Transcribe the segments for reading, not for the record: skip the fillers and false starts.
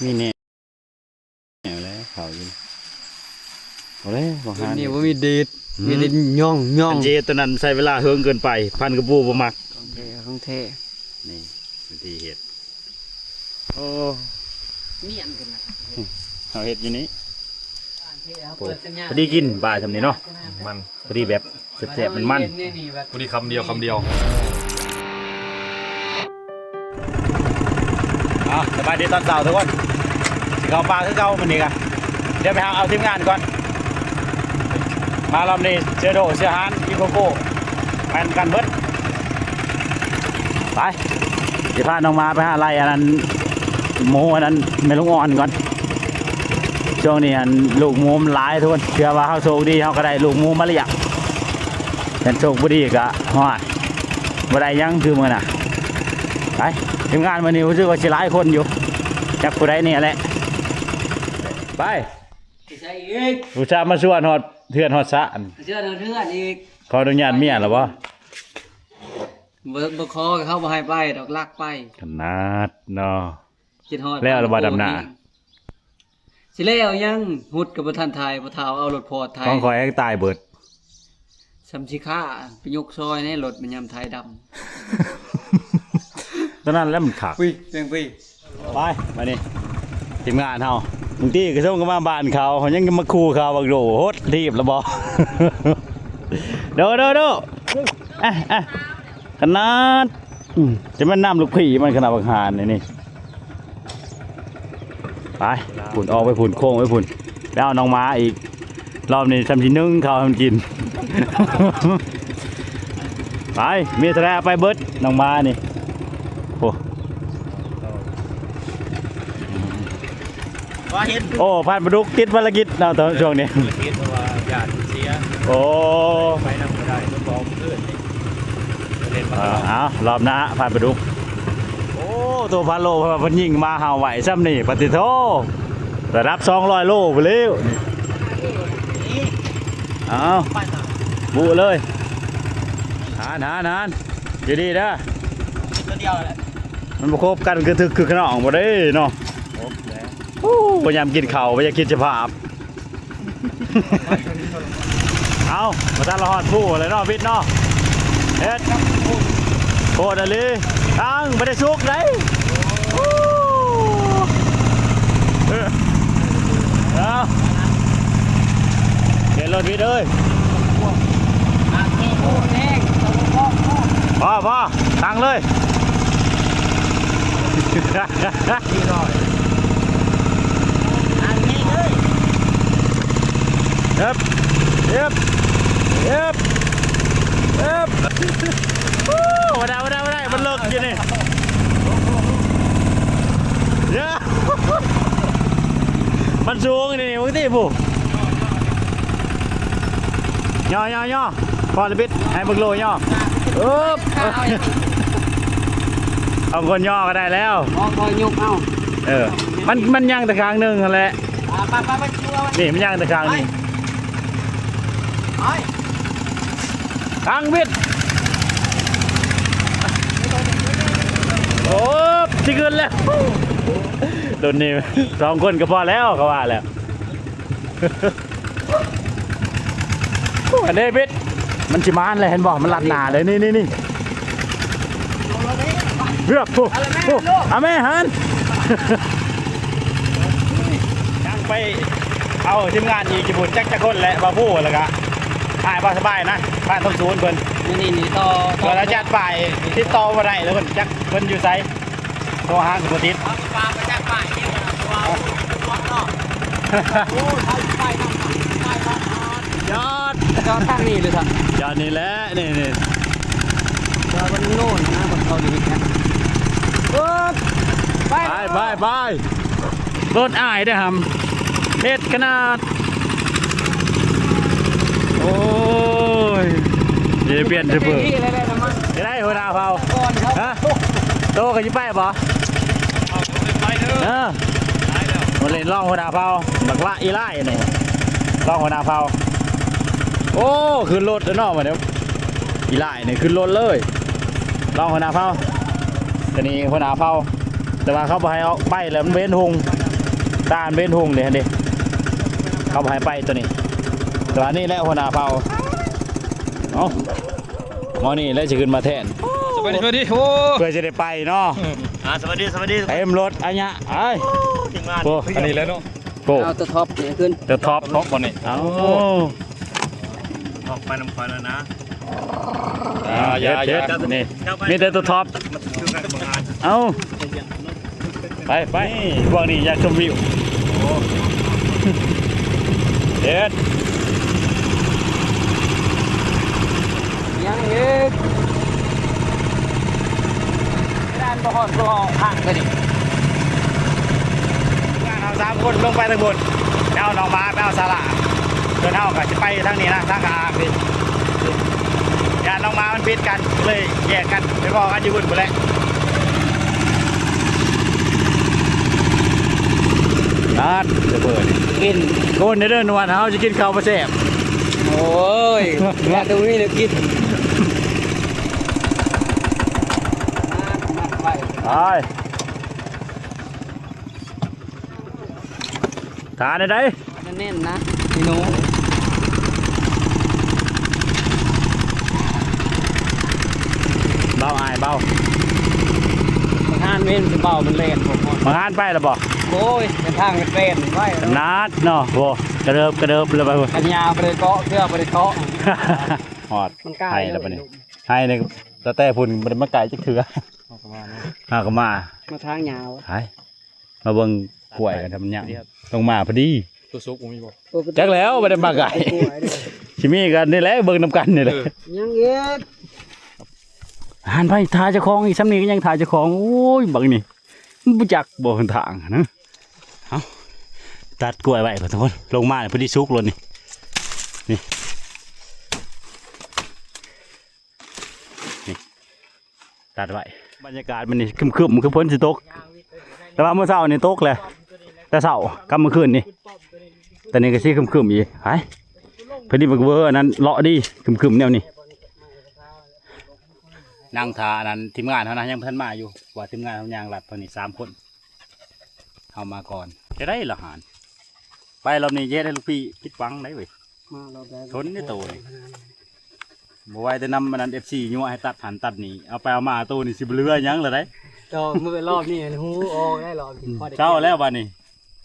มีแนวแล้วเขาอยู่เอาเลยบอกหานี่ว่ามีเด็ดมีเด็ดย่องอันเจตัวนั้นใช้เวลาเฮิงเกินไปพันกระปูบ่มักของเท่นี่วิธีเห็ดโอ้เนียนกันนะเอาเห็ดอยู่นี้พอดีกินบ่ายทำนี้เนาะมันพอดีแบบแสบๆมันพอดีคำเดียวสบายดีตอนเช้าทุกคนสิเขาปลาคือเก่ามันนี่กันเดี๋ยวไปหาเอาทีมงานก่อนมารอบนี้เชื้อโดเชื้อฮานกิโกโก้แมนกันเบิดไปเดี๋ยวพาน้องมาไปหาอะไรอันนั้นหมูอันนั้นไม่ลุงอ่อนก่อนช่วงนี้อันลูกหมูมันหลายทุกคนเชื่อว่าเขาโชคดีเขาก็ได้ลูกหมูมาเลี้ยงเป็นโชคบุรีกะฮอดบ่ได้ยังคือมือน่ะไปทีมงานวันนี้รู้สึกว่าสิหลายคนอยู่จักผู้ใดนี่แหละไปผู้ชายมาชวนฮอดเทือนฮอดสะอันเชื่อเทือนอีกขออนุญาตเมียหรอบ่บ่คอเข้าบ่ให้ไปดอกลักไปขนาดเนาะคิดฮอดแล้วระบาดดำหน้าสิแล้วยังหุดกับบ่ทันทายบ่เฒ่าเอารถพอดไทยของข่อยให้ตายเบิดซ้ำสิค่าไปยกซอยในรถมันยำไทยดำตอนนั้นแล้วมันขาดปุ้ยเสียงปุ้ยไปมานี่ทีมงานเฮาบางทีก็ส่งกันมาบ้านเขายังมาคู่เขาบักโดโหดรีบแล้วบ่เด้อขนาดจะมันน้ำลูกพี่มันขนาดบักหานนี่ไปผุนออกไปผุนโค้งไปผุนแล้วน้องม้าอีกรอบนี้ทำชิ้นนึ่งเขาทำกินไปมีแตรไปเบิดน้องม้านี่โอ้ผ่านประดุกติดภารกิจเราตอนช่วงนี้คิดว่าญาติเสียโอ้ไปนั่งไม่ได้ต้องบอกเพื่อนรอบหน้าผ่านประดุกโอ้ตัวพันโลพันยิงมาห่าวไหวซ้ำนี่ปฏิโทแต่รับ200 โลไปเร็วเอาบุเลยหานอยู่ดีนะตัวเดียวแหละมันประคบกันคือขนองบ่ได้เนาะพยายามกินเข่าพยายามกินจะภาพเอามาทานละหอดผู้เลยเนาะพิษเนาะเฮ็ดโคตรเลยตั้งไม่ได้ซุกเลยเอาเดี๋ยวรถพิษเอ้ยพอตั้งเลยนี่หน่อยเย็บมาได้มันเลิกอยู่นี่เยอะมันสูงนี่มึงตีผู้ย่อพอเลยบิดให้มึงโลย่อเอาคนย่อก็ได้แล้วคอยยกเอามันย่างแต่ครั้งหนึ่งแหละนี่มันย่างแต่ครั้งนี้ทางบิดโอ้ที่เกินแล้วโดนนี่2 คนก็พอแล้วเขาว่าแล้วอันนี้บิดมันชิมานเลยเห็นบอกมันหลัดหนาเลยนี่เลือกผู้เอาแม่ฮันยังไปเอาทีมงานอีกกี่บุญจักคนแหละมาพูดแล้วก็ถ่ายสบายนะบ้านต้องศูนย์เพิ่นนี่ต่อแล้วจัดไปติดต่อมาได้แล้วเพิ่นจักเพิ่นอยู่ไสโทรหาสุภทิศปลาไปจัดไปนี่มันตัวเนาะโอ้ถ่ายไปยอดทางนี้เลยครับยอดนี่แหละนี่เราเป็นโน่นนะคนเขาดีแค่ไปรถอ้ายได้ทำเฮ็ดขนาดโอ้ยเดี๋ยวเปลี่ยนจะเปิดจะได้หัวหน้าเผาฮะโตกันยิ่งไปป่ะมันเล่นล่องหัวหน้าเผาบักละอีไล่เนี่ยล่องหัวหน้าเผาโอ้ขึ้นรถแล้วเนาะมาเดี๋ยวอีไล่เนี่ยขึ้นรถเลยล่องหัวหน้าเผาตอนนี้หัวหน้าเผา แต่ว่าเขาบ่ให้เอาไปแล้วมันเว้นหุงตาลเว้นหุงเลยเด้เขาบ่ให้ไปตัวนี้แต่ว่านี่แหละหัวหน้าเผ่าเอ้าหมอนี่แล้วจะขึ้นมาแทน สวัสดีโอ้ เพื่อจะได้ไปเนาะ สวัสดีเต็มรถอันเนี้ยไอ้ ทีมงาน โอ้ อันนี้แล้วเนาะ โอ้ เอาตัวท็อปเนี่ยขึ้น เดอะท็อป ท็อปก่อนนี่ เอา ออกไปน้ำควันแล้วนะ เด็ดนี่มีแต่ตัวท็อป คือการทำงาน เอาไปพวกนี้อยากชมวิวเด็ด ยังอีกด้านบนก็ห่างไปดิ งานเอา3 คนลงไปทางบนเอาน้องมาเอาสาระเดินเอาก็จะไปทางนี้นะทางกลางดิงานน้องมามันปิดกันเลยแยกกันไปบอกกันอยู่บนหมดแล้วนัดจะเปิดกินโกนในเดินนวลเขาจะกินข้าวมาแซ่บ โอ้ยแม่ตรงนี้เนี่ยกินไป ไปทานได้ แน่นๆนะพี่หนู เบาอายเบา ทานเว้นจะเบามันเล่นผม มางานไปแล้วบอก โอ้ยเป็นทางเป็นเว้นไว้ นัดเนาะโว้กระเดิบเลยไป ปัญญาไปเกาะเครือไปเกาะ หอด มันกล้า ให้แล้วปะเนี่ยให้เนี่ยตะแต่พุ่นมันมาไก่จักเถือก็มา มาทางยาว ไปมาเบิ่งกล้วยกันทำยังต้องมาพอดี ตัวซุปผมมีบ่ จักแล้วไม่ได้มาไก่ชิมีกันนี่แหละเบิ่งนำกันนี่แหละ ยังเอ็ด หันไปถ่ายเจ้าของอีกซ้ำนี้ก็ยังถ่ายเจ้าของโอ้ยบังนี่บ่จักบ่เห็นทางนะเอาตัดกล้วยไว้ก่อนทุกคนลงมาพอดีสุกเลยนี่ตัดไว้บรรยากาศมันนี่ครึมๆคือพ้นสิตกแต่ว่าเมื่อเช้านี่ตกเลยแต่เช้ากำเมื่อคืนนี่แต่นี่ก็สิครึมๆอีกไปพอดีบักเวอร์นั้นเลาะดีครึมๆแนวนี้นั่งทานั้นทีมงานเท่านั้นยังเพิ่นมาอยู่ว่าทีมงานเขายางหลัดเพิ่นนี่3 คนเอามาก่อนจะได้ละหารไปรอบนี้เย็ดให้ลูกพี่คิดหวังได้เว้ย มาเราได้ ทนนี่โตนี่บ่ไหวแต่นำมันนั้น FC ยั่วให้ตัดหันตัดนี่เอาไปเอามาโตนี่สิบ่เหลือหยังเลยได้ จอมือรอบนี้หูออกได้รอบ เจ้าแล้วบัดนี้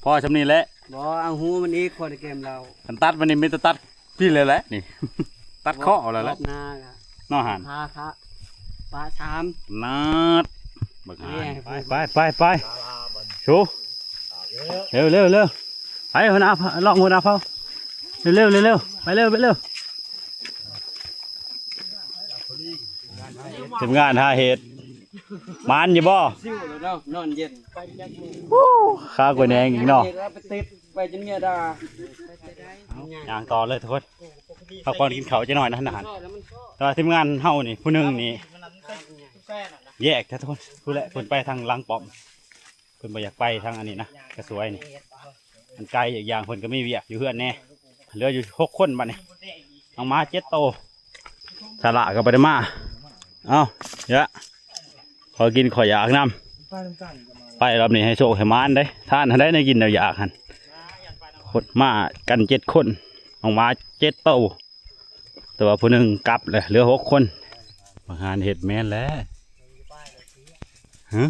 พอชำนี้แหละ บ่เอาหูมันอีกคนเกมเรา คันตัดมันนี่มีแต่ตัดพี่เลยแหละนี่ ตัดเคาะเอาแล้วแหละ หน้า นอหัน พาคะปลาชาม นัดบักหานไปชูเร็วไปหัวหน้าลองหัวหน้าเผาเร็วไปเร็วทีมงานหาเห็ดมันอยู่บ่ ซิ่วเลยเนาะนอนเย็น ข้าวกล้วยแดงอีกเนาะ ไปติดไปจนเมียด่า ย่างต่อเลยทุกคนเอาก่อนกินข้าวจะหน่อยนะทหารแต่ว่าทีมงานเฮานี่ผู้หนึงนี่แยกทุกคนผู้ละเพิ่นไปทางหลังป้อมเพิ่นบ่อยากไปทางอันนี้นะกระสวยนี่มันไกลอีกอย่างเพิ่นก็มีเวียกอยู่เฮือนแน่เหลืออยู่6 คนบัดนี้เอามา7 โตสละก็บ่ได้มาเอ้าเยอะขอกินขออยากน้ำไปรอบนี้ให้โชคให้มานได้ท่านได้ในกินเดี๋ยวอยากหันคนมากัน7 คนออกมา7 โตแต่ว่าผู้หนึงกลับเลยเหลือ6 คนมาหานเห็ดแม่นแล้วฮะ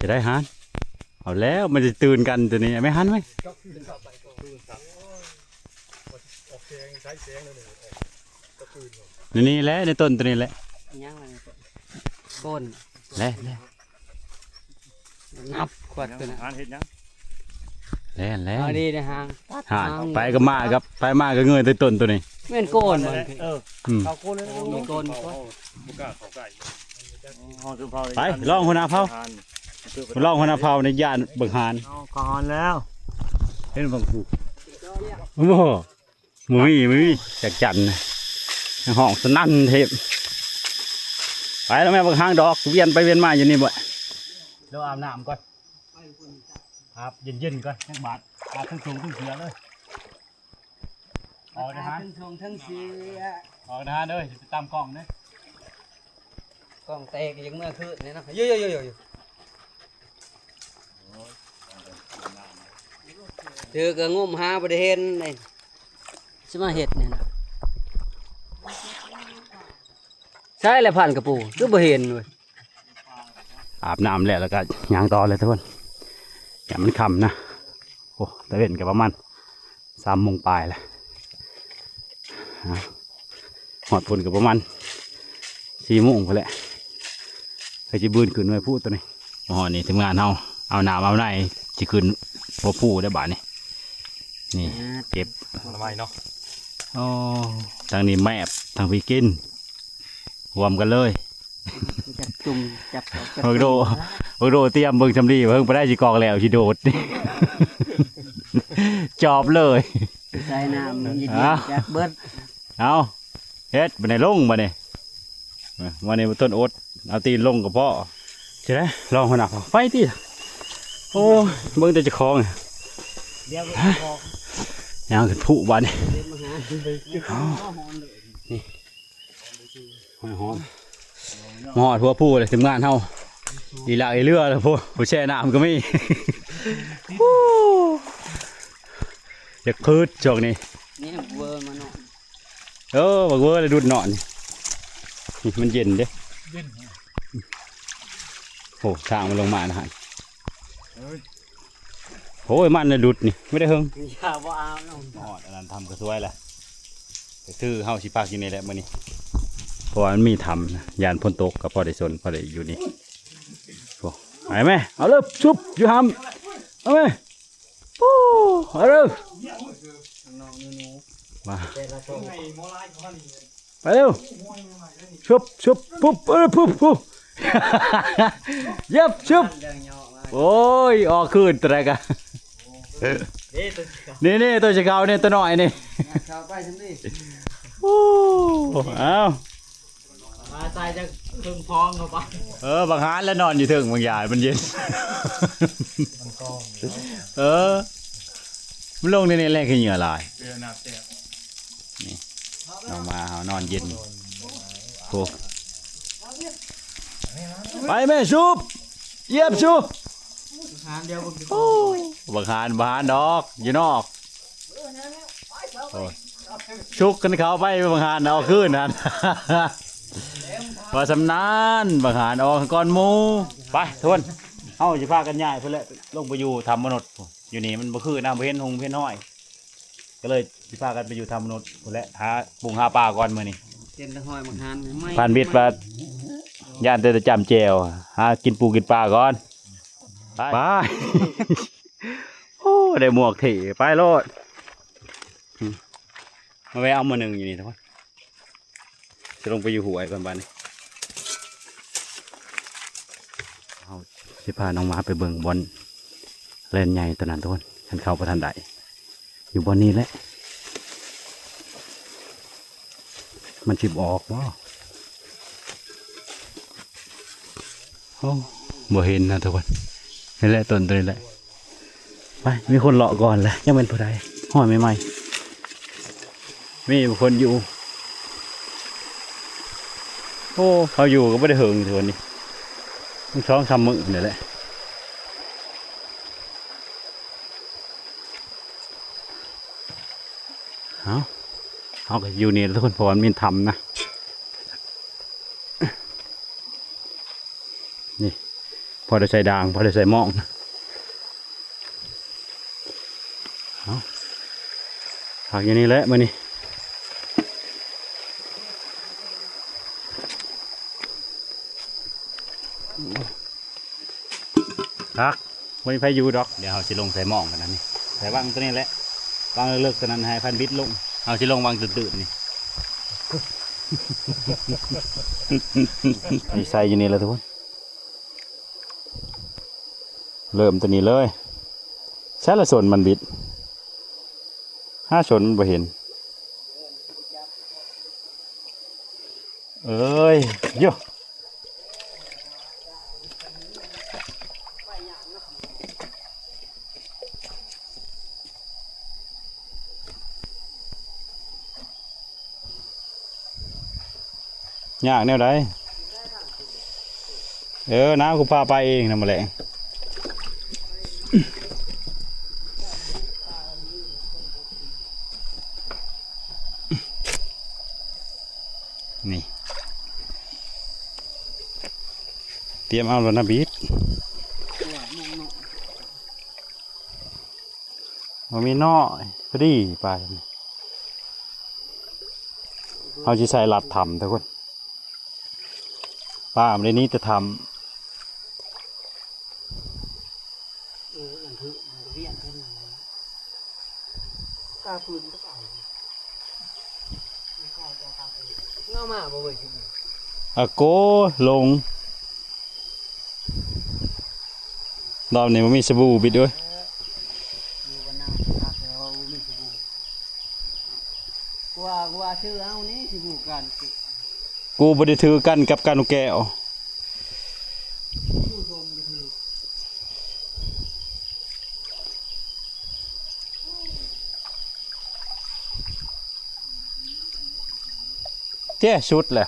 จะได้หันเอาแล้วมันจะตื่นกันตัวนี้ไม่หันไหมนี่แหละในต้นตัวนี้แหละ ยังไงก้น แหละ นับขวดตัวน่ะ เห็นยัง แหละแหละ เอาดีนะฮะ หันไปก็มากับไปมาก็เงยตัวต้นตัวนี้ แม่นก้นมัน อืม มีก้น บุกล้าเข้าใกล้ ไปลองหัวหน้าเผาลองหัวหน้าเผาในย่านเบิกหาน ก่อนแล้ว เห็นบังกูโอ้โหมือจากจันทร์ห้องสนั่นเทพไปแล้วแม่บางห้างดอกเวียนไปเวียนมาอยู่นี่บ่เดี๋ยวอาบน้ำก่อนอาบเย็นๆก่อนทั้งบาทอาบทั้งสูงทั้งเสียเลยออกนะฮะ ทั้งทงทั้งเสีย ออกนะฮะเด้อไปตามกล้องเด้อก ล้องเตะก็ยังเมื่อคืนนี่นะเยอะ ถือก็งมหาบ่ได้เห็นเลยสิมาเฮ็ดนี่นะใช่แล้วผ่านกระปูคือบ่เห็นเว้ย อาบน้ำแล้วก็ย่างต่อเลยทุกคนอย่ามันค่ำนะโอ้ตะเวนกับประมาณ3 โมงปลายแล้วหอดฝนกับประมาณ4 โมงไปแหละไปจะบืนขึ้นไว้พูดตัวนี้อ๋อนี่ทำงานเอาหนามเอาไหนจะขึ้นหัวผู้ได้บาทนี่นี่เก็บ ทำไมเนาะ อ๋อทางนี้แมบทางพี่กินรวมกันเลย จับจุ่มจับ เพิ่งโดเตรียมเบิ่งชำรีเพิ่งไปได้จีกองแล้วจีโดด จอบเลย ใส่น้ำเย็นๆจับเบิด เอาเฮ็ดบันไดลงบันไดวันนี้ต้นโอ๊ตเอาตีนลงกับพ่อใช่ไหมลองหัวหนักไฟตีโอ้เบิ่งแต่จะคลอง เดี๋ยว ยังขึ้นผู้บ้านนี่ มาหานี่หอมหอดหัวผู้เลยทำงานเฮาอีหลักอีเรือเลยผู้แช่น้ำก็มีอยากคืดช่วงนี้ นี่เวอร์มาเนาะ บักเวอร์เลยดูดหนอนนี่มันเย็นเด้โอ้ทางมันลงมานะฮะโอ้ยมันเลยดูดนี่ไม่ได้เฮิง อย่าบ่เอาเนาะ หอดอันนั้นทำกระสวยแหละแต่คือเฮาสิพากินนี่แหละมื้อนี้เพราะว่ามันมีทำนะยานพ้นตกกับพอได้สนพอได้อยู่นี่โอ้ไปไหมเอาเลยชุบอยู่หำเอาไหมโอ้เอาเลยมาไปเร็วชุบปุ๊บปุ๊บเย็บชุบโอ้ยออกคืนตัวไหนกันนี่ตัวจะเกาเนี่ยตัวหน่อยนี่ ชาวไปฉันดิ โอ้เอา มาใส่จะครึ่งพองเข้าไป บางฮานแล้วนอนอยู่ถึงบางอย่างมันเย็นมันลงในนี้แรกขึ้นเหงื่อลายนี่ลงมาเขานอนเย็นโอ้ไปแม่ชุบเยียบชุบ หานเดียว บางฮานดอกอยู่นอกชุกกันเขาไปบางฮานเอาขึ้นนั่นว่าสำนานบางฮานออกก้อนหมูไปทวนเอาจะพากันย้ายเพื่อเลยลงไปอยู่ทำมนุษย์อยู่นี่มันบ่คือน้ำเพี้ยนหงเพี้ยนห้อยก็เลยจะพากันไปอยู่ทำมนุษย์เพื่อเลยหาปุงหาปลาก่อนมื้อนี้ เต็มตะหอยมาหานไม่ ผ่านบิดปลาย่านแต่จะจำเจวหากินปูกินปลาก่อนไป โอ้ได้หมวกถี่ไปโลดมาไปเอามาหนึ่งอยู่นี่ทุกคนจะลงไปอยู่หัวไอ้ก่อนบ้านนี้เอาสิพาน้องมาไปเบิ่งบอลเล่นใหญ่ตอนนั้นทุกคนฉันเข้าประทันใดอยู่บอลนี้แหละมันจิบออกว่าโอ้บ่เห็นนะทุกคนนี่แหละต้นตัวนี้แหละไปมีคนเลาะก่อนแหละยังเป็นผู้ใดห้อยใหม่ๆมีคนอยู่โอ้เขาอยู่ก็ไม่ได้เหิงทุกคนนี่ต้องช้องทำมือนี่แหละเอาก็อยู่นี่ทุกคนพอมันมีทำนะนี่พอได้ใส่ด่างพอได้ใส่หม้องเอาผักอย่างนี้แหละมานี่ผักไม่มีไฟอยู่ดอกเดี๋ยวเราจะลงใส่หม้องกันนะนี่ใส่วางตัวนี้แหละวางเลิกๆตัวนั้นให้พันบิดลงเอาจะลงวางตื่นๆนี่ นี่ใส่อยู่นี่แล้วทุกคนเริ่มตัวนี้เลยใช้ละส่วนมันบิด5 ส่วนมันบ่เห็นเอ้ยโย่ยากแนวใดน้ำกูพาไปเองนะมาแหละ เตรียมเอาแล้วนะบีดมันมีน้อยพอดีไปเอาจะใส่หลัดทำทุกคนป้าในนี้จะทำกาฟืนก็เก่าเงามาบ่เว้ย อะโกลงรอบนี้มันมีสบู่บิดด้วย อยู่กันนั่งพักแล้วมีสบู่กูว่าชื่อเอานี่สบู่กัน กูบ่ได้ถือกันกับการแก้วเจ้ชุดแหละ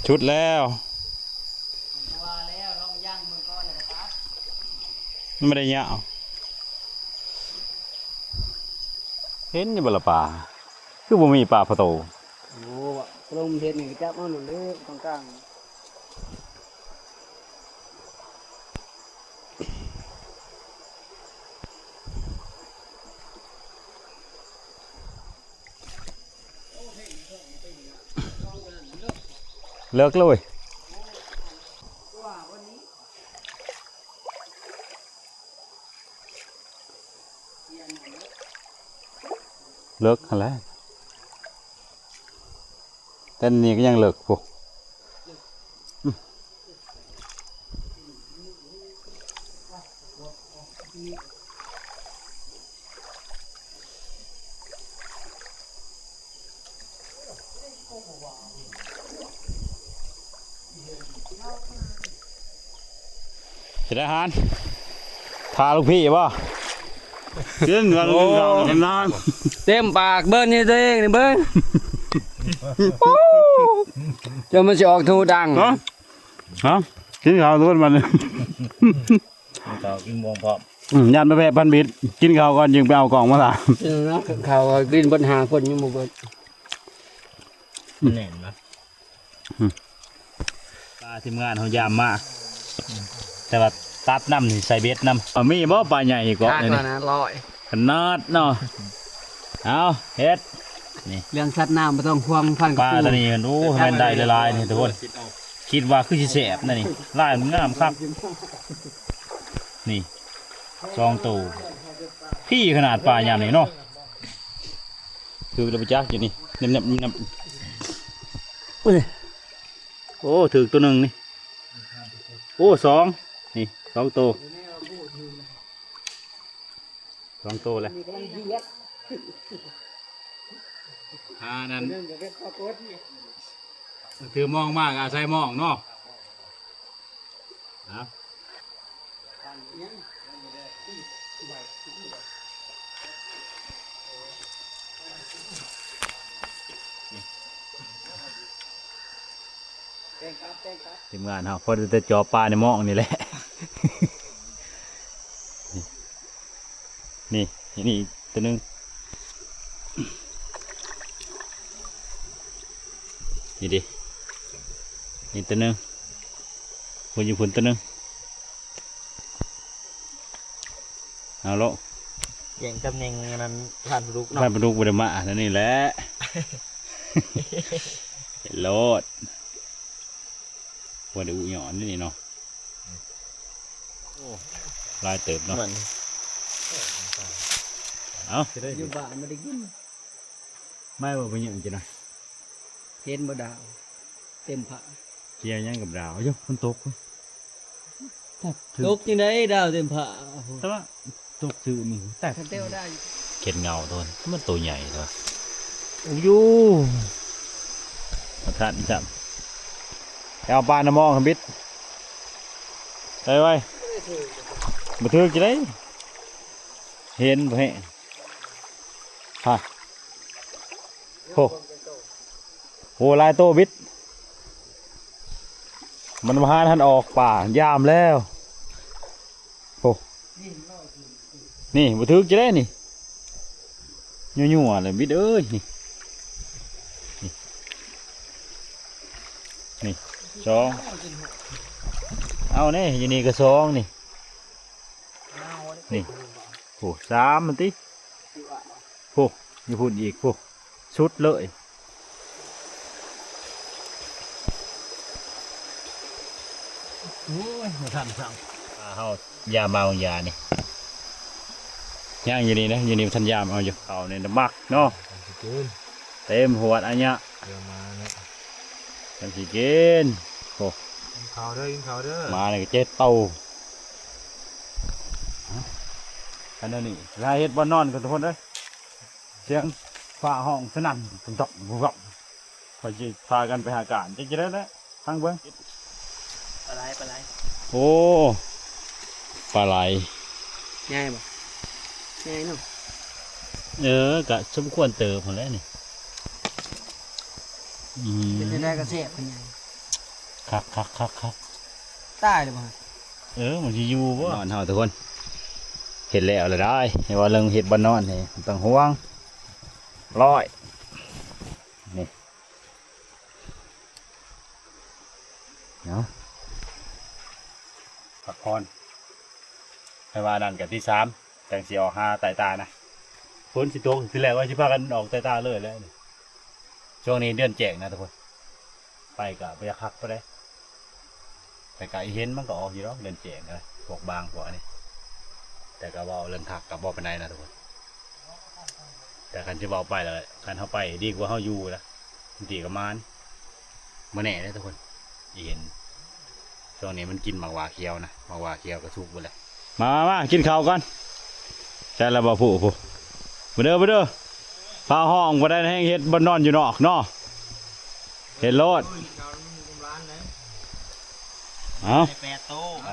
ชุดแล้วว่าแล้วลองย่างมือก้อนแล้วก็ตัด มันไม่ได้ยาวเห็นอยู่บ่ละป่าคือบ่มีป่าพะโต โอ้ลมเทศนี่จับเอาหลุดเลยตรงกลาง เลิกเลยเลิกอะไรแต่นี่ก็ยังเลิกพวกจะได้หานทาลูกพี่ป่ะขึ้นกันนอน เต็มปากเบิ้ลนี่ตัวเองนี่เบิ้ลจะมันจะออกทูดัง ฮะกินข้าวทุกวันเลย ข้าวกินมองพร้อม ยันไปแพะพันบิดกินข้าวก่อนยิงไปเอากล่องมาละ เขากินปัญหาคนยังบ่เบิ้ล แน่นนะ ปลาทีมงานเขายามมากแต่ว่าตัดน้ำนี่ใส่เบ็ดน้ำมีบ่ปลาใหญ่ก็ ทาน นี่ ก่อนนะลอย ขนาดเนาะเอาเฮ็ด เรื่องสัตว์น้ำไม่ต้องควงพัน ป กับ ลา ปู ตัวนี้โอ้แม่นได้ละลายนี่ทุกคนคิดว่าคือสิแสบนั่นนี่ลายมันงามครับนี่ซองตูพี่ขนาดปลายามนี่เนาะคือเราไปจักอยู่นี่นับโอ้ถือตัวหนึ่งนี่โอ้สองนี่สองตัวแล้วนั่นถือมองมากอาศัยมองเนาะทีมงานครับพอจะจอปลาในมองนี่แหละ นี่ตัวนึงนี่ดินี่ตัวนึงบนอยู่ฝุ่นตัวนึงเอาละ แย่งตำแหน่งนั้นผ่านลูก บ้า เนาะ นปลูกบุรีมานั่นนี่แหละโลดว่าเดี๋ยวหย่อนนี่เนาะลายเติบเนาะ เหมือน เอา อยู่บ้านไม่ได้กิน ไม่ว่าเป็นยังไงนะ เห็นบ่ดาวเต็มผ้า เกี่ยวยังกับดาวเยอะมันตกแต่ถือ ตกยังไงดาวเต็มผ้า แต่ว่าตกถือนี่แต่ ถ้าเต้วได้ เข็นเงาตัวนี้มันตัวใหญ่ตัวโอ้ยมาทานจับเอาปลาหน้ามองครับบิดไปไว้มาถือกี่ได้เห็นไปฮะโหลายโตบิดมันมาหาท่านออกป่ายามแล้วโอ้นี่มาถือกี่ได้นี่ ยั่วๆเลยบิดเอ้ยนี่นี่สองเอาเนี่ยอยู่นี่ก็สองนี่นี่โอ้สามมันติโอ้อยู่พุ่นอีกโอ้ชุดเลยโอ้ยมาทำสั่งเฮายาเมายานี่ย่างอยู่นี่นะอยู่นี่ทันยามเอาอยู่เอาเนี่ยน้ำมักเนาะเต็มหัวอันเนี้ยกันสิกินโอ้ข่าวเด้อมาเลยก็เจ็ดเต้าอันนั้นนี่รายเฮ็ดบ่นอนกันทุกคนเลยเสียงฟ้าห้องสนั่นตุ้มตอกบุกคอยจะพากันไปหาการจะได้แล้วทางเบิ้งปลาไหลโอ้ปลาไหลง่ายบ่ง่ายเนาะกะสมควรเติมหมดแล้วนี่เป็นได้ก็เสียบเป็นไงคักตายเลยบ่มันจะอยู่บ่นอนเฮาทุกคนเห็ดแล้วเลยได้เห็นว่าเรื่องเห็ดบ้านนอนนี่ต้องห่วงร้อยนี่เนาะพักผ่อนให้ว่านั่นกับที่สามจังสีออกหาไต่ตานะพ้นสิตกทีแรกว่าชิพากันออกไต่ตาเลยแล้วช่วงนี้เดือนแจกนะทุกคนไปกับไปคักไปได้ไปกับอีเห็นมันก็ออกอยู่แล้วเดือนแจกเลยพวกบางพวกนี้แต่ก็ว่าเรื่องคักกับบ่เป็นไรนะทุกคนแต่คันจะบอกไปแล้วคันเขาไปดีกว่าเขาอยู่ละดีกับมันเมื่อแน่เลยทุกคนอีเห็นช่วงนี้มันกินหมากหวาเคียวนะหมากหวาเคียวก็ทุกไปเลยมากินข้าวกันใช่แล้วบ่ผู้มาเด้อพาห้องมาได้ให้เฮ็ดบนนอนอยู่นอกเนาะเห็ดโลดเอา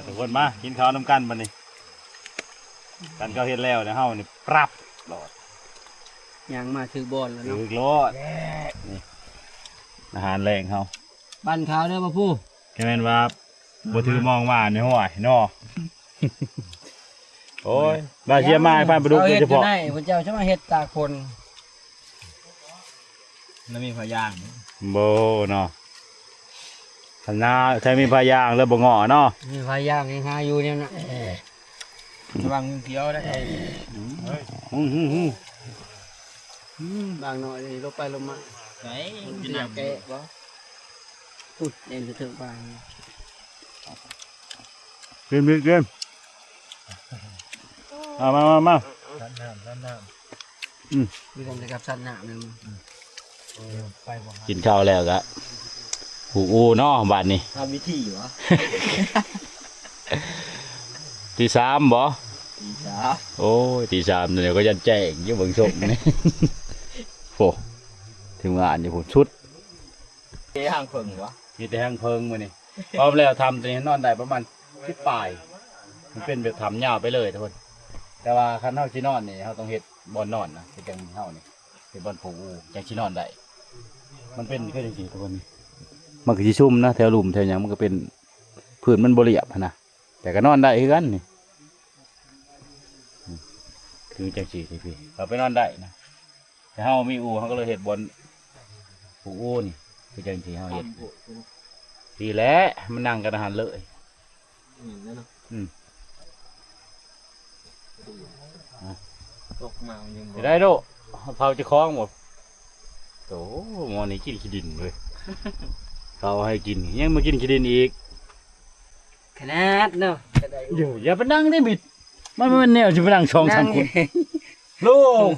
ทุกคนมากินข้าวน้ำกันบัดนี้กันก็เฮ็ดแล้วนะเฮานี่ปรับโลดยังมาถือบอลแล้วเนาะถือโลดนี่อาหารแรงเฮาบ้านขาวเด้อบ่ผู้แค่แม่นว่าบ่ถือมองมาในห้วยเนาะโอ้ยบาเชียมาให้พันประดุกโดยเฉพาะพระเจ้าจะมาเฮ็ดตากคนแล้วมีพยางโบเนาะขนาดใช้มีพยางแล้วบ่งอเนาะมีพยางยังหาอยู่เนี่ยนะระวังเขียวได้บางหน่อยลงไปลงมาไหนกินแกะบ่อุ๊ยเอ็นจะถึงไปเกมมาสันน้ำมีกันกับสันน้ำนึงกินข้าวแล้วกะหูอูเนาะบาดนี้ทำวิธีอยู่วะตีสามบ่โอ้ยตีสามเดี๋ยวก็ยันแจ้งยิ่งเบิ่งชมนี่โอ้ทีมงานอยู่ผมชุดห้างเพิงวะมีแต่ห้างเพิงมานี่พร้อมแล้วทำตัวนี้นอนได้ประมาณ10 ปลายมันเป็นแบบทำยาวไปเลยทุกคนแต่ว่าคันเฮาสินอนนี่เฮาต้องเฮ็ดบ่อนนอนนะคือจังเฮานี่เป็นบ่อนผูจังสินอนได้มันเป็นคือจังซี่ทุกคนมันก็สิชุ่มนะแถวหลุมแถวหยังมันก็เป็นพื้นมันบ่เรียบนะแต่ก็นอนได้คือกันนี่คือจังซี่พี่เราไปนอนได้นะแต่เฮามีอู่เฮาก็เลยเฮ็ดบ่อนผูนี่คือจังซี่เฮาเฮ็ดดีแล้วมันนั่งกันอาหารเลยตกมายังได้โดเผาจะคล้องหมดโอ้หมอนี่กินขี้ดินเลยเขาให้กินยังมากินขี้ดินอีกขนาดเนาะอยู่อย่าไปนั่งได้บิดมันแนวจะไปนั่งช่องทางคุณลูก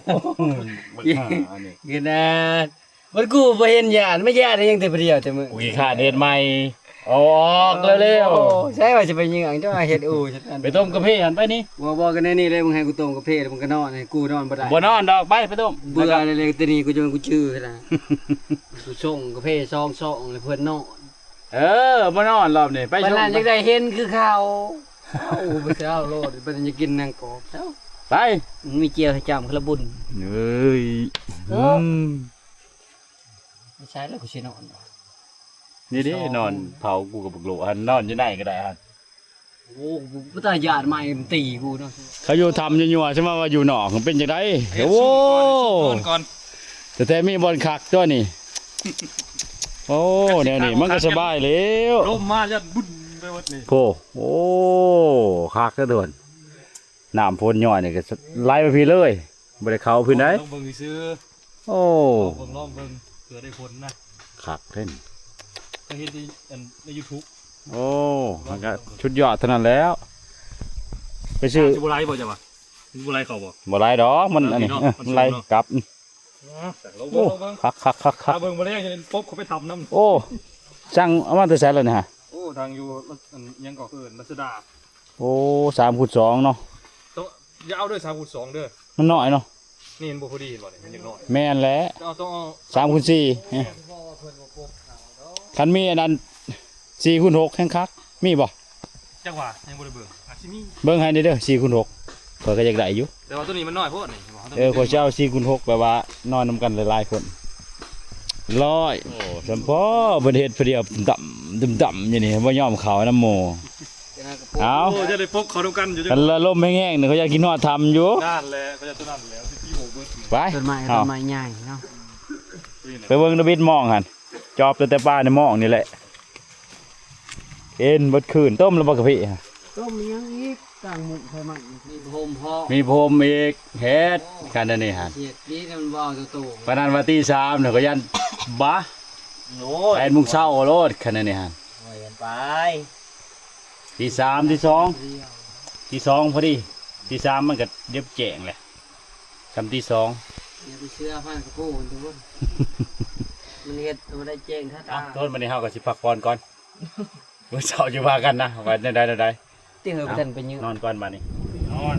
ขนาดมันกูไปเห็นญาติไม่ญาติยังแต่เดียวแต่มึงอุ้ยขาดเด็ดใหม่ออกเร็วใช่ว่าจะไปยิงอังเจ้าเห็ดอูไปต้มกาแฟหันไปนี่บอกกันนี่เลยมึงให้กูต้มกาแฟมึงก็นอนให้กูนอนบ่ได้บ่นอนดอกไปต้มเบื่อเลยตัวนี้กูจนกูชื่อขนาดกูส่งกาแฟซองเลยเพื่อนนอนบ่นอนรอบนี้ไปชมบ้านยังได้เห็นคือข้าวไปเช้าโลดไปจะกินนางกอกไปมีเจียวให้จำคละบุญเฮ้ยไม่ใช่แล้วกูชินอนนี่ดินอนเผากูกับบุกโลหันนอนจะไหนก็ได้ฮัน โอ้กูตาหยาดใหม่ตีกูเนาะ เขาอยู่ทำยัวๆใช่ไหมว่าอยู่นอกเป็นจังไดโอ้ ก่อน แต่มีบอลคักตัวนี่โอ้เนี่ยนี่มันก็สบายแล้ว ลมมาจะบุ้นไปวัดนี่ โอ้คักก็โดนน้ำพ่นย่อยนี่ก็ไล่ไปพี่เลยบ่ได้เข้าพื้นได้ ต้องเบิ่งซื้อ โอ้ เบิ่งลองเบิ่งเผื่อได้ผลนะ คักเท่น เคยเห็นใน YouTube โอ้มันก็ชุดยอดเท่านั้นแล้วไปซื้อ สิบ่ไลบ่จ้ะวะสิบ่ไลเขาบ่ บ่ไล่ดอกมันอันนี้มันไล่กลับ ลอง โอ้ เบิ่ง คัก ถ้าเบิ่งบ่ได้จะปุ๊บเขาไปทำน้ำ โอ้ช่างเอามาแต่แสนเลยนะฮะ โอ้ทางอยู่ยังก็คือรัชดา โอ้3x2เนาะ ต้องอย่าเอาด้วย3.2เด้อ มันน้อยเนาะ นี่มันบ่พอดีเห็นบ่นี่มันยังน้อย แม่นแหละ ต้องเอา 3x4คันมีอันนั้น4x6แข้งคักมีบ่ จังหวะยังบ่ได้เบิ่งอาจสิมี เบิ่งให้เด้อ4x6ข้อยก็อยากได้อยู่ แต่ว่าตัวนี้มันน้อยโพดนี่ ข้อยสิเอา4x6แบบว่านอนนำกันหลายๆคนร้อยโอ้สัมพอบ่ได้เฮ็ดผู้เดียวดำๆอยู่นี่บ่ยอมเขาน้ำหมู่เอา โอ้จะได้ปกเขาด้วยกันอยู่จั คันละลมแห้งๆนี่เขาอยากกินฮอดทำอยู่ นั่นแหละก็จะตัวนั้นแล้วที่โหเบิด ไป ต้นไม้ เอา ต้นไม้ใหญ่เนาะ ไปเบิ่งดบิดหมองหั่นจอบแต่ป้าในหมองนี่แหละเอ็นเบดคืนต้มแล้วบ่กะพี่ฮะ ต้มยังอีกต่างหมุกไฟมันมีโฮมพ่อ มีพรมอีกเฮ็ดกันอันนี้ฮะ เสียดนี่มันบ่ตัวโต ปานนั้นว่าตี3เนี่ยก็ยันบะ โอ้ 8 โมงเช้าโลดคันอันนี้ฮะ ยไป ตี3ตี2ตี2พอดีตี3มันก็เรียบแจ้งแหละคำตี2 อย่าไปเชื่อพันกระโปงทุกคนมันเฮ็ดมันได้เจ๊งท่าตา ต้นวันนี้เฮาก็สิพักผ่อนก่อนมื้อเช้าจะว่ากันนะว่าได้ ที่เฮาไปทันไปยืน นอนก่อนบัดนี้ นอน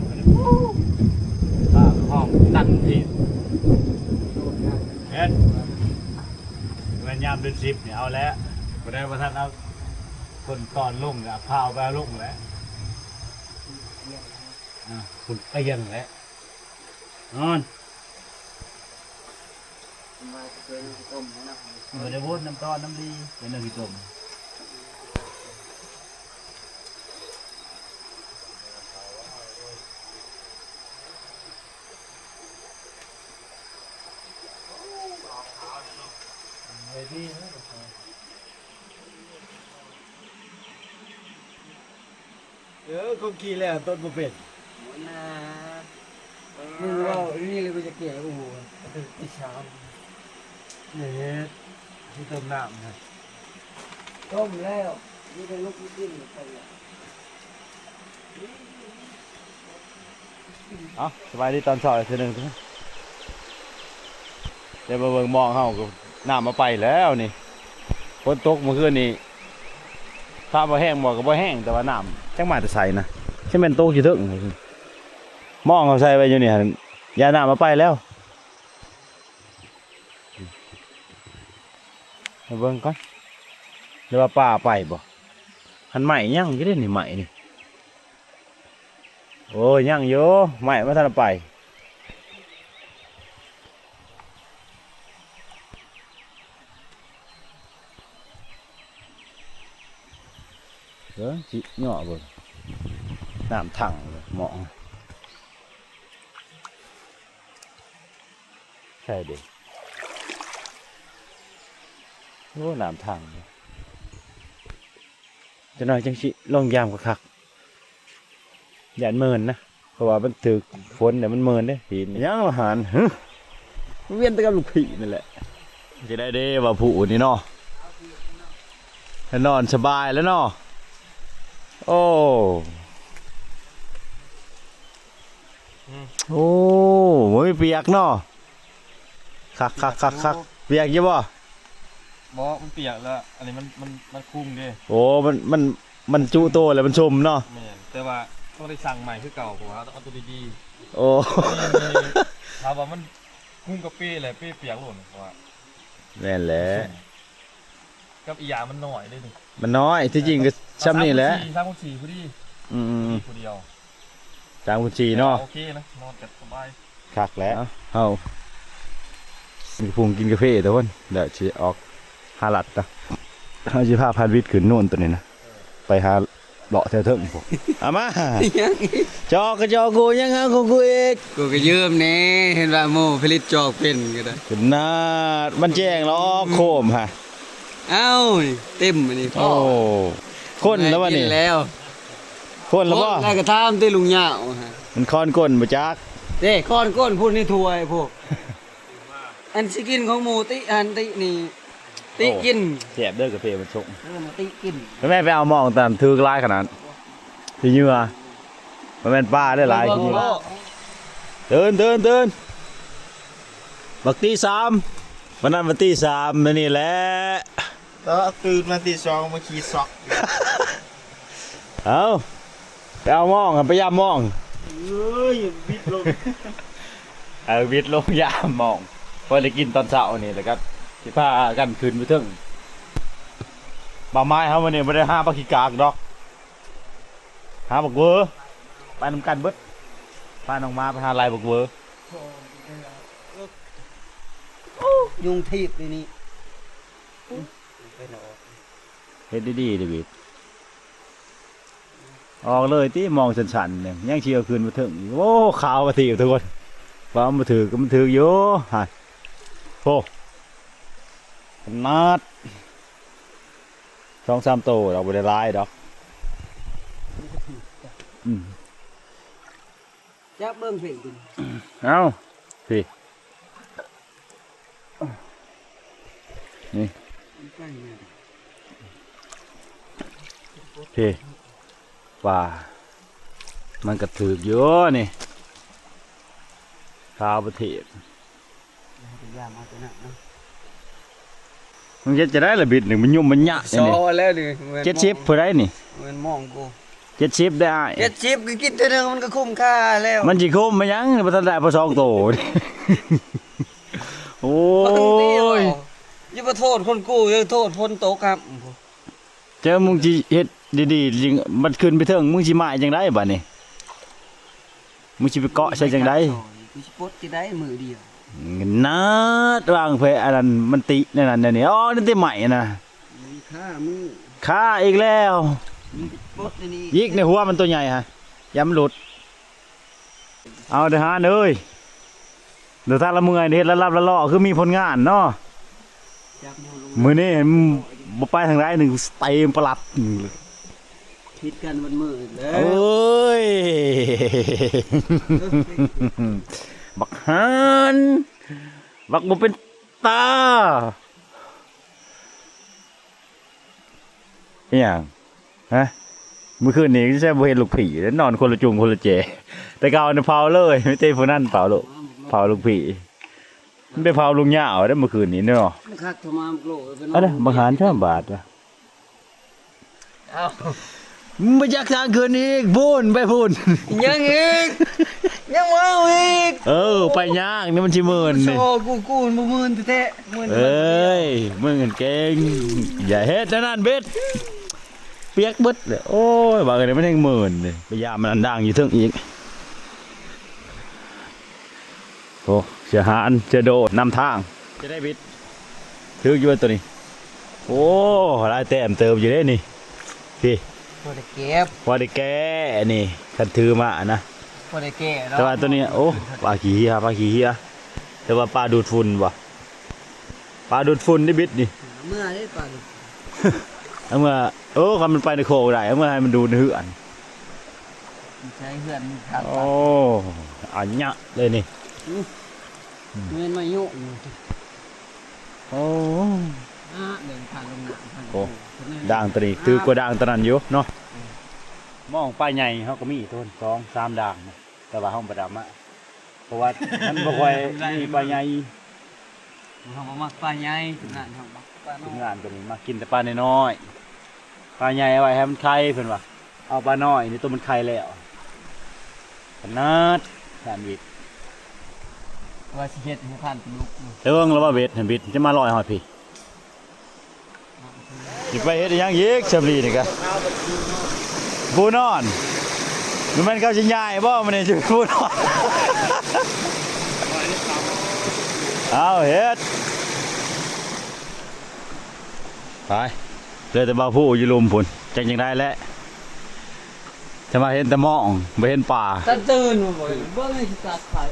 ห้องตั้งที่เฮ็ดเวลายามเดือน10เนี่ยเอาแล้วบ่ได้ว่าท่านเอาคนตอนลงเนี่ยพาเอาไปเอาลงแล้วคุณเอียงแล้วนอน มาเป็นต้มนะ บ่ได้วนน้ำตอนน้ำดีเป็นน้ำขี้ต้มคนขี่แล้วต้นบ่เป็น นะมึงว่านี่เลยกูจะเกลี่ยกูอีชาม เนี่ยที่ต้มน้ำนะ ต้มแล้วนี่เป็นลูกกินไปแล้ว เอาสบายดีตอนเช้าอีกทีหนึงทุกคนเดี๋ยวมาเบิ่งมองเฮาก็น้ำมาไปแล้วนี่ฝนตกเมื่อคืนนี้ถ้าบ่แห้งบ่ก็บ่แห้งแต่ว่าน้ำจังมาแต่ใส่นะใช่แม่นตกอยู่เถิงมองเขาใส่ไว้อยู่นี่หั่นยาน้ำมาไปแล้วมาเบิ่งก่อนเดี๋ยวว่าป้าไปบ่หันใหม่ยังอยู่เด้นี่ใหม่นี่โอ้ยยังอยู่ใหม่มาทันไปเด้อสิเหยาะเบิ่งน้ำถังเลยเหมาะใช่เด็กโอ้น้ำถังจะหน่อยจังสิลองยามคักๆอย่าเมินนะเพราะว่ามันถึกฝนเนี่ยมันเมินเด้ปีนยังอาหารฮึเวียนแตะกับลูกผีนั่นแหละจะได้เด้ว่าผู้นี่เนาะนอนสบายแล้วเนาะโอ้โอ้ไม่เปียกเนาะคักเปียกอยี่บ่ บ่มันเปียกแล้วอันนี้มันคุ้มเด้ โอ้มันจุโตแล้วมันชมเนาะ แม่นแต่ว่าต้องได้สั่งใหม่คือเก่าผมว่าต้องเอาตัวดี โอ้ ๆถามว่ามันคุ้มกับเป้เลยเป้เปียกหล่นเพราะว่า แม่นแหละ กับอีหยามันน้อยเลยนี่ มันน้อยที่จริงก็ช้ำนี่แหละ 3.4พอดี อืม ผู้เดียว 3.4เนาะ โอเคนะนอนกันสบาย คักแล้วเฮามีพุงกินกาแฟทุกคนเดี๋ยวสิออกหาลัดนะเฮาสิพาพานวิทย์ขึ้นโน่นตัวนี้นะไปหา เลาะแถวเทิงพวกเอามา ยังอีก จอกก็จอกกูยังเอาของกูอีก กูก็ยืมแน่เห็นว่าโมผลิตจอกเป็นก็ได้ ขึ้นหน้ามันแจ้งล้อโคมฮะ เอ้านี่เต็มอันนี้ โอ้คนแล้ววะนี่ กิแล้ว คนแล้วบ่ แล้วก็ทำที่ลุงเหยาฮะ มันคอนก้นบ่จัก เด้ก้อนก้นพูดนี่ถวยพวกอันสิกินของหมูติอันตินี่ติกิน แสบเด้อกาแฟมันชง มาติกิน แม่ไปเอาหมองตามถือลายขนาดที่เหยื่อมันเป็นป้าได้หลายที่เหยื่อเดินบักตี3วันนั้นวันที่3นี่แหละ แล้วตื่นมาตีสองมาขี่ซอก เอาไปเอาหมองไปย่ามหมอง เอ้ยบิดลง วิทย์ลงย่ามหมองพอได้กินตอนเช้านี่แหละครับสิพากันคืนไปถึงบ่าไม้เฮาวันนี้บ่ได้หาบักขี้กากดอกหาบักเวอร์ไปนำกันเบิดพาน้องมาไปหาลายบักเวอร์ ยุงทีบนี่นี่ เฮ็ดดีๆเดวิดออกเลยที่มองสันๆเนี่ยยังเชียวคืนมาถึงโอ้ขาวมาทีทุกคนว่ามาถือก็มันถืออยู่ฮะโอ้นัด2-3 โตเราบ่ได้ลายดอกอืม จับเบิ่งเพ่งกิน เอาสินี่ ใกล้เนี่ย พี่ว่ามันกระถือกเยอะนี่ขาวประเทศ เป็นยามาตัวนั้นนะ มันจะได้ละบิดหนึ่งมันยุ่มมันยะ ซอแล้วดิ 70เพื่อได้นี่ มันมองกู 70ได้อ้าย 70ก็กินตัวนึงมันก็คุ้มค่าแล้ว มันสิคมมายังบ่ทันได้พอ2 โต โอ้ ย อย่ามาโทษคนกู้อย่าโทษคนตกครับ เจอมึงสิเฮ็ดดีๆจริงมันขึ้นไปเถิงมึงสิมาจังไดบัดนี้มึงสิไปเกาะใส่จังได กูสิปลดสิได้มือเดียว นัดวางเพอันนั้นมันตินั่นน่ะนี่อ๋อนั่นติใหม่น่ะ มีค่ามือ ค่าอีกแล้ว มีปลดนี่ ยิกในหัวมันตัวใหญ่ฮะย้ำหลุดเอาเด้อฮะเอ้ยเดี๋ยวถ้าละเมื่อยเฮ็ดละลับละล่อคือมีผลงานเนาะ จับมือลง มื้อนี้บ่ไปทางใดหนึ่งเต็มประหลัด ผิดกันมันมือแล้ เอ ว้ ย บักฮันบักบ่เป็นตาอีหยังฮะเมื่อคืนนี้ใช่บ่เห็นลูกผีแล้วนอนคนละจุงคนละเจแต่เก่าเนี่ยเผาเลยไม่เต้ผู้นั้นเผาลูกเผาลูกผีมันไปเผาลุงเหยาได้เมื่อคืนนี้เนาะ มันคักทมามโกรธเป็น อันนั้นบักฮันช่บาทว่ะ เอ้า มาจากทางคืนอีกพูนไปพูน ยังอีกยังมาอีก เออไปย่างนี่มันชิมื่น โช นี่ ว์กูมันบ่มื่นแท้ๆมื่น เอ้ยมึงเก่งอย่าเฮ็ดนั่นเบ็ดเปียกเบิดเลยโอ้ยบางทีมันยังหมื่นเลยไปยามมันอันดังอยู่เทึงอีกโอ้เสียหานเสียโดดนำทางจะได้บิดถืออยู่ตัวนี้โอ้ลายแต้มเติมอยู่ได้นี่พี่ พอได้เก็บ พอได้แก้นี่คันถือมานะ พอได้แก่เนาะ แต่ว่าตัวนี้โอ้ปลาขี้เหี้ยปลาขี้เหี้ยแต่ว่าปลาดูดฝุ่นว่ะปลาดูดฝุ่นได้บิดนี่ เมื่อได้ปลา เอาเมื่อโอ้ความมันไปในโคได้เอาเมื่อให้มันดูในเหือน ใช้เพื่อนครับ โอ้อันเนี้ยเลยนี่ เงินมายุ โอ้ เดินทางลงน้ำ โอ้ด่างตัวนี้ถือกว่าด่างตัวนั้นอยู่เนาะมองปลาใหญ่เขาก็มีต้น2-3ด่างนะแต่ว่าห้องประดับอะเพราะว่ามันบ่ค่อยมีปลาใหญ่ เขาบอกมักปลาใหญ่ถึงงานเขามักปลาน้ ที อ ม ย งานตัวนี้มากินแต่ปลาน้อยๆปลาใหญ่เอาไว้ให้มันไข่เพิ่นว่าเอาปลาน้อยนี่ตัวมันไข่แล้วขนาดแสนวิท ว่าสิเฮ็ดให้ผ่านลูก เรื่องแล้วว่าเบ็ดเห็นบิดจะมาลอยหอยพี่สิไปเฮ็ดอีหยังอีกชำลีนี่กะปูนอนมันเขาสิย้ายบ่มันนี่สิปูนอนเอาเฮ็ดไปเหลือแต่บ่าวผู้อยู่ลุมพุ่นจังได้แล้ว จะมาเห็นแต่หมองไม่เห็นป่า ตันตื่นมาบ่อยเบิ่งให้ตัดไข่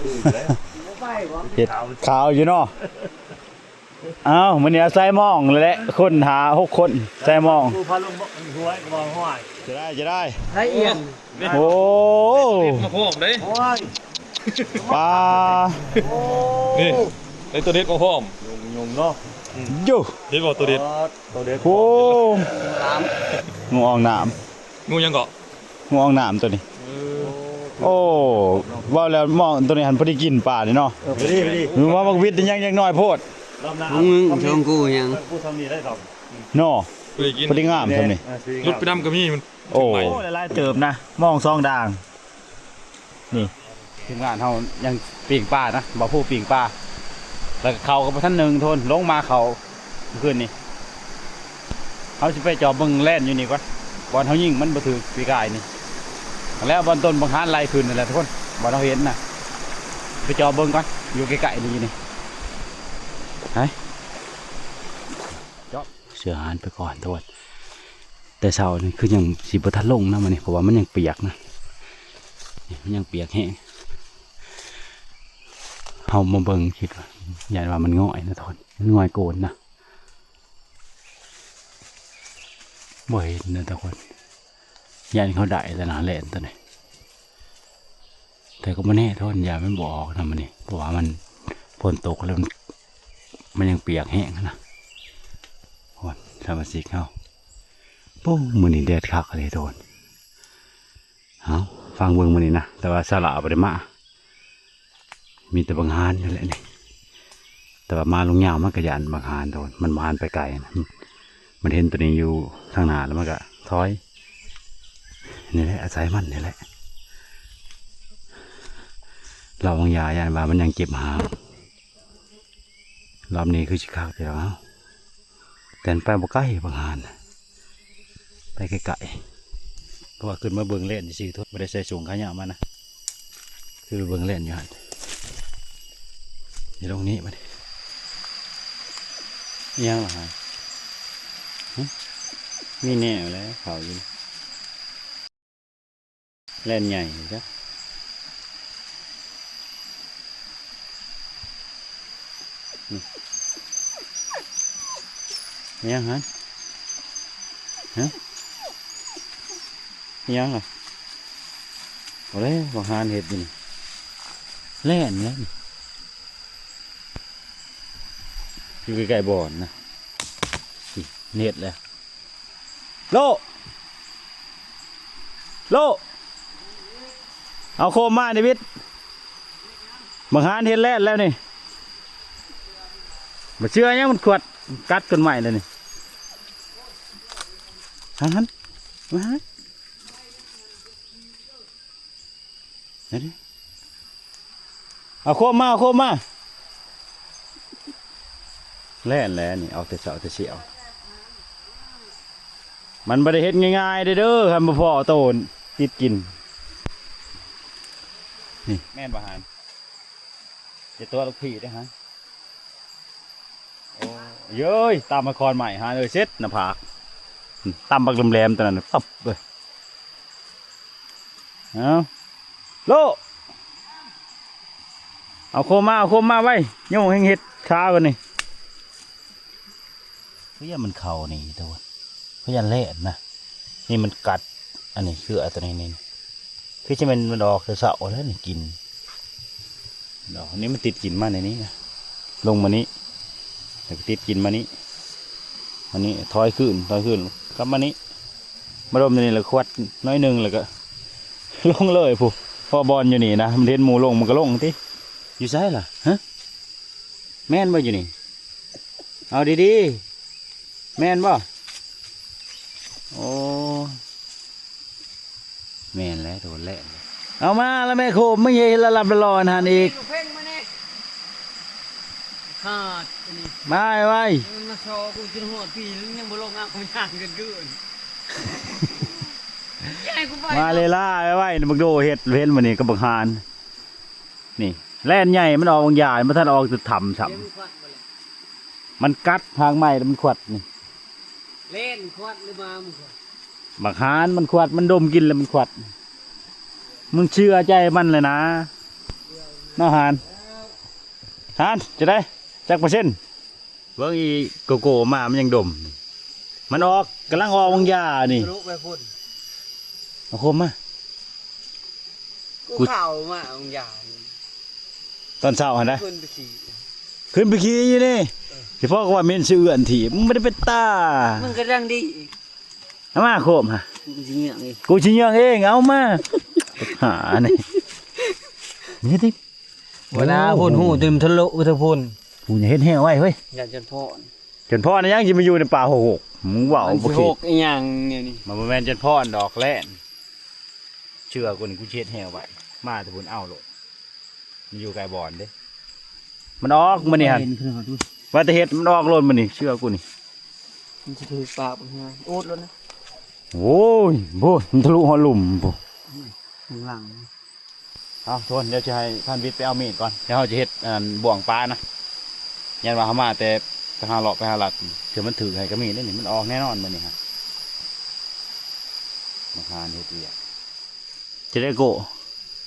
ไปบ่ เห็ดขาวอยู่เนาะอ้าวมันเนี่ยใส่หมองเลยแหละคนหา6 คนใส่หมอง กูพาลงหัวมองห้อย จะได้ ละเอียด โอ้ มาโค้งเด้ โอ้ย ปลา นี่ไอ้ตัวเด็ดของพ่อมยงเนาะ อยู่ เด็ดบอกตัวเด็ด โอ้ ตาม งูอองน้ งูยังเกาะ ำงูอองน้ำตัวนี้โอ้ว่าแล้วหมองตัวนี้หันพอดีกินป่านี่เนาะ ไปดิ มึงว่าบักวิทย์ยังน้อยโพด มึงชงกูยัง กูทำนี่ได้ครับ เนาะ ไปกิน พอดีงามตัวนี้ รถไปดำก็มีมัน โอ้หลายๆเติบนะมองซองด่างนี่ทีมงานเขายังปีงป่านะบ่ผู้ปีงป่าแล้วก็เขากับท่านหนึ่งทนลงมาเขาขึ้นนี่เขาจะไปจอบเบิ่งแล่นอยู่นี่ก่อนบอลเขายิงมันบ่ถือปีกายนี่แล้วบอลต้นบางฮานไล่ขึ้นนั่นแหละทุกคนบอลเขาเห็นนะไปจอบเบิ่งก่อนอยู่ใกล้ๆนี่ไปจอบเสือหานไปก่อนทุกคนแต่เช้านี่คือยังสีบทัดลงนะมันนี่เพราะว่ามันยังเปียกนะนี่มันยังเปียกแห้งเอามาเบิ่งคิดว่าอย่าว่ามันง่อยนะทุกคนมันง่อยโกนนะบ่เห็นนะทุกคนยันเขาได้แต่หนาแหลนตัวนี้แต่ก็ไม่แน่ทุกคนอย่ามันบอกนะมันนี่เพราะว่ามันฝนตกแล้วมันยังเปียกแห้งนะทุกคนสมาชิกเขาปุ๊บมือนี่แดดคักเลยโดนเอาฟังเบิ่งมือนี่นะแต่ว่าสละไปได้มามีแต่บางฮานนี่แหละนี่แต่ว่ามาลงยาวมันกระยันบางฮานโดนมันบานไปไกลนะมันเห็นตัวนี้อยู่ทางหน้าแล้วมันก็ถอยนี่แหละอาศัยมันนี่แหละเราบางยายันว่ามันยังเจ็บหางรอบนี้คือชิคาเดียวแต่ไปบ่ใกล้บางฮานไปไกลๆเพราะว่าขึ้นมาเบิ่งเล่นสิทุกไม่ได้ใส่สูงขยะมานะคือเบิ่งเล่นอยู่ฮะอยู่ตรงนี้มาดิยังหรอฮะมีแนวแล้วเขาอยู่เล่นใหญ่จ้ะยังฮะยังเหรอโอ้ยบางฮานเห็ดอยู่นี่เล่นแล้วอยู่ใกล้ๆบ่อนนะเน็ตเลยโลเอาโคมมาดิวิทบางฮานเห็ดแล่นแล้วนี่มาเชื่อยังมันขวดกัดกันใหม่เลยนี่หันมาฮะเดี๋ยวเอาโคมมาแล่นแล้วนี่เอาแต่เสาแต่เสียวมันไม่ได้เห็ดง่ายๆเด้อครับมาพ่อโตนติดกินนี่แม่นบาหารจะตัวลูกพี่ได้ฮะโอ้เย้ยตามมาคอนใหม่ฮะเลยเซ็ตหน้าผากตามบักแหลมๆตอนนั้นตับเลยเอาโคมมาไว้โยงเห็ดขากันนี่เพื่อมันเข่านี่ตัวเพื่อเละนะนี่มันกัดอันนี้คือตัวนี้คือจะเป็นมันดอกเสาแล้วนี่กินดอกนี้มันติดกินมาในนี้นะลงมานี้ติดกินมานี้อันนี้ถอยขึ้นกลับมานี้มาดมนี่เลยขวดน้อยหนึ่งเลยก็ลงเลยผู้พอบอลอยู่นี่นะมันเห็นหมูลงมันก็ลงที่อยู่ใช่ล่ะฮะแม่นบ่อยู่นี่เอาดีๆแม่นบ่โอ้แม่นแล้วโดนแล้วเอามาแล้วแม่โคมไม่เย็นละลับละลอนหันอีก เพ่งมาเนี่ยขาดนี่ มาไว้ มาโชว์กูจนหัวปียังบ่ลงอ่ะกูย่างกันเกินยังไงกูไป มาเลยล่าไว้บักโดเห็ดเว้นมันนี่ก็บักฮานนี่แล่นใหญ่มันออกบางอย่างมันท่านออกจุดถ่ำฉ่ำมันกัดทางใหม่แล้วมันขวดนี่ เล่นควดหรือมามึง บักฮานมันขวดมันดมกินแล้วมันขวด มึงเชื่อใจมันเลยนะน้าหานจะได้จักเปอร์เซ็นต์เบิ่งอีโกโก้มามันยังดมมันออกกำลังออกวงยานี่ รู้ไปพุ่น เอาคมมา กูเข่ามาองยา ตอนเช้าหันได้ ขึ้นไปขี่ ขึ้นไปขี่อยู่นี่ที่พ่อก็ว่าเมนชื่ออันถีมึงไม่ได้เป็นตา มึงก็ดังดี เอามาโคมฮะ กูจะเหงื่อเอง กูชิยังเองเอามาหานี่นี่ดิ เวลาพุ่นหูจนมันทะลุอุทธพุ่น กูจะเห็นแห้งไว้เฮ้ย อยากจนพ่อ จนพ่อนะยังจะมาอยู่ในป่าหกมึงว่า มัน บ่ สิ คิ ห ด กอีหยังเนี่ยนี่ มาบ่แม่นจนพ่อดอกแล่นเชื่อกูนี่กูเช็ดแห้งไว้มาแต่พุ่นเอาโลดมันอยู่ไกลบ่อนเด้มันออกมันนี่ฮะ เห็นขึ้นมาดู ว่าแต่เฮ็ดมันออกโลดมันนี่เชื่อกูนี่ มันจะถือปากมันไงโอ๊ตแล้วนะ โอ้ยโบมันทะลุหัวหลุมโบ ข้างหลัง เอาทวนเดี๋ยวจะให้ท่านวิทย์ไปเอามีดก่อนเดี๋ยวเขาจะเฮ็ดบ่วงปลานะยันว่าเขามาแต่ไปหาเลาะไปหาหลัดเดี๋ยวมันถือให้ก็มีได้นี่มันออกแน่นอนมันนี่ฮะมาหาเฮ็ดเวียจะได้โกะ